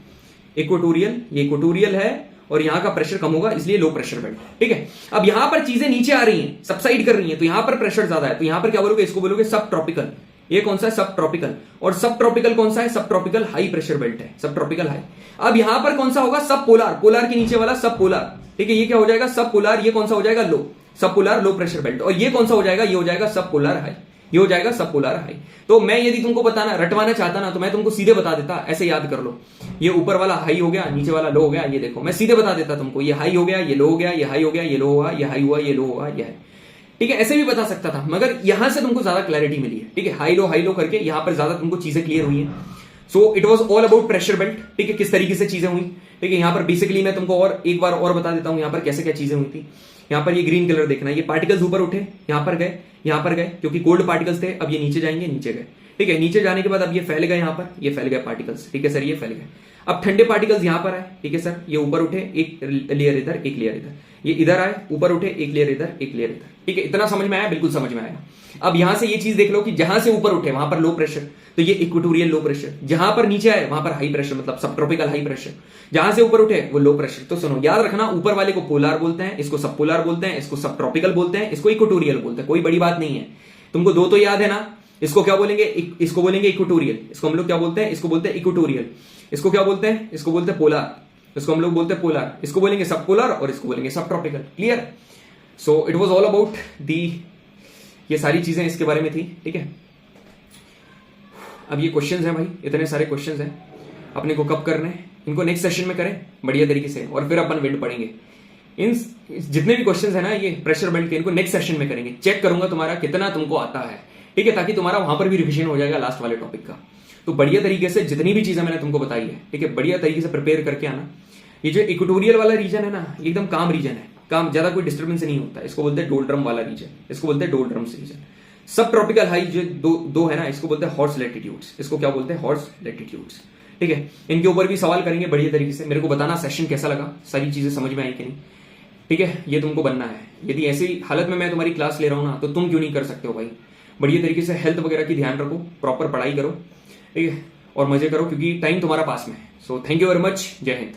A: इक्वेटोरियल, ये इक्वेटोरियल है और यहां का प्रेशर कम होगा, इसलिए लो प्रेशर बेल्ट, ठीक है। अब यहां पर चीजें नीचे आ रही हैं, सबसाइड कर रही हैं, तो यहां पर प्रेशर ज्यादा है, तो यहां पर क्या बोलोगे, इसको बोलोगे सब ट्रॉपिकल। ये कौन सा है, सब ट्रॉपिकल। और सब ट्रॉपिकल कौन सा है, सब ट्रॉपिकल हाई प्रेशर बेल्ट है, सब ट्रॉपिकल हाई। अब यहां पर कौन सा होगा, सब पोलर, पोलर के नीचे वाला सब पोलर, ठीक है, ये क्या हो जाएगा, सब पोलर। ये कौन सा हो जाएगा, लो, सब पोलर लो प्रेशर बेल्ट। और ये कौन सा हो जाएगा, ये हो जाएगा सब पोलर हाई, ये हो जाएगा सब पोलर हाई। तो मैं यदि तुमको बताना, रटवाना चाहता ना, तो मैं तुमको सीधे बता देता, ऐसे याद कर लो, ये ऊपर वाला हाई हो गया, नीचे वाला लो हो गया, ये देखो मैं सीधे बता देता तुमको, ये हाई हो गया, ये लो हो गया, ये हाई हो गया, ये लो हुआ, ये हाई हुआ, ये लो हुआ, ये है, ठीक है, ऐसे भी बता सकता था, मगर यहां से तुमको ज्यादा क्लैरिटी मिली है, ठीक है, हाई लो करके यहां पर ज्यादा तुमको चीजें क्लियर हुई है। So it was all about pressure belt, ठीक है, किस तरीके से चीजें हुई, ठीक है। यहां पर बेसिकली मैं तुमको और एक बार और बता देता हूं, यहां पर कैसे क्या चीजें हुई थी। यहां पर ये ग्रीन कलर देखना, ये पार्टिकल्स ऊपर उठे, यहां पर गए, क्योंकि कोल्ड पार्टिकल्स थे, अब ये नीचे जाएंगे, नीचे गए, ठीक है, नीचे जाने के बाद अब ये फैल गए, यहां पर ये फैल गए पार्टिकल्स, ठीक है सर, ये फैल गए। अब ठंडे पार्टिकल्स यहां पर आए, ठीक है सर, ये ऊपर उठे, एक लेयर इधर, एक लेयर इधर, ये इधर आए, ऊपर उठे, एक लेयर इधर, एक लेयर इधर, ठीक है, इतना समझ में आया, बिल्कुल समझ में आया। अब यहां से ये चीज देख लो कि जहां से ऊपर उठे वहां पर लो प्रेशर, तो ये इक्वेटोरियल लो प्रेशर, जहां पर नीचे आए वहां पर हाई प्रेशर, मतलब सब ट्रॉपिकल हाई प्रेशर, जहां से ऊपर उठे वो लो प्रेशर। तो सुनो, याद रखना, ऊपर वाले को पोलर बोलते हैं, इसको सब पोलर बोलते हैं, इसको सब ट्रॉपिकल बोलते हैं, इसको इक्वेटोरियल बोलते हैं, कोई बड़ी बात नहीं है। तुमको दो तो याद है ना, इसको क्या बोलेंगे, इसको बोलेंगे इक्वेटोरियल, इसको हम लोग क्या बोलते हैं, इसको बोलते हैं इक्वेटोरियल, इसको क्या बोलते हैं, इसको बोलते हैं पोलर, इसको हम लोग बोलते हैं पोलर, इसको बोलेंगे सब पोलर और इसको बोलेंगे सब tropical. Clear? So it was all about the, ये सारी चीजें इसके बारे में थी, ठीक है। अब ये क्वेश्चंस हैं भाई, इतने सारे क्वेश्चंस हैं, अपने को कब करने हैं, इनको नेक्स्ट सेशन में करें बढ़िया तरीके से, और फिर अपन विंड पढ़ेंगे। इन जितने भी क्वेश्चंस है ना ये प्रेशर बेल्ट के, इनको नेक्स्ट सेशन में करेंगे, चेक करूंगा तुम्हारा कितना तुमको आता है, ठीक है, ताकि तुम्हारा वहां पर भी रिविजन हो जाएगा लास्ट वाले टॉपिक का। तो बढ़िया तरीके से जितनी भी चीजें मैंने तुमको बताई है, ठीक है, बढ़िया तरीके से प्रिपेयर करके आना। ये जो इक्वेटोरियल वाला रीजन है ना, एकदम काम रीजन है, काम ज्यादा कोई डिस्टर्बेंस नहीं होता, इसको बोलते हैं डोल्ड्रम वाला रीजन, इसको बोलते हैं डोल्ड्रम्स रीजन। सब ट्रॉपिकल हाई जो दो है ना, इसको बोलते हैं हॉर्स लैटिट्यूड्स, इसको क्या बोलते हैं, हॉर्स लैटिट्यूड्स, ठीक है। इनके ऊपर भी सवाल करेंगे बढ़िया तरीके से, मेरे को बताना सेशन कैसा लगा, सारी चीजें समझ में आई कि नहीं, ठीक है, ये तुमको बनना है। यदि ऐसी हालत में मैं तुम्हारी क्लास ले रहा हूं ना, तो तुम क्यों नहीं कर सकते हो भाई। बढ़िया तरीके से हेल्थ वगैरह की ध्यान रखो, प्रॉपर पढ़ाई करो, ठीक है, और मजे करो, क्योंकि टाइम तुम्हारा पास में है। So thank you very much, जय हिंद।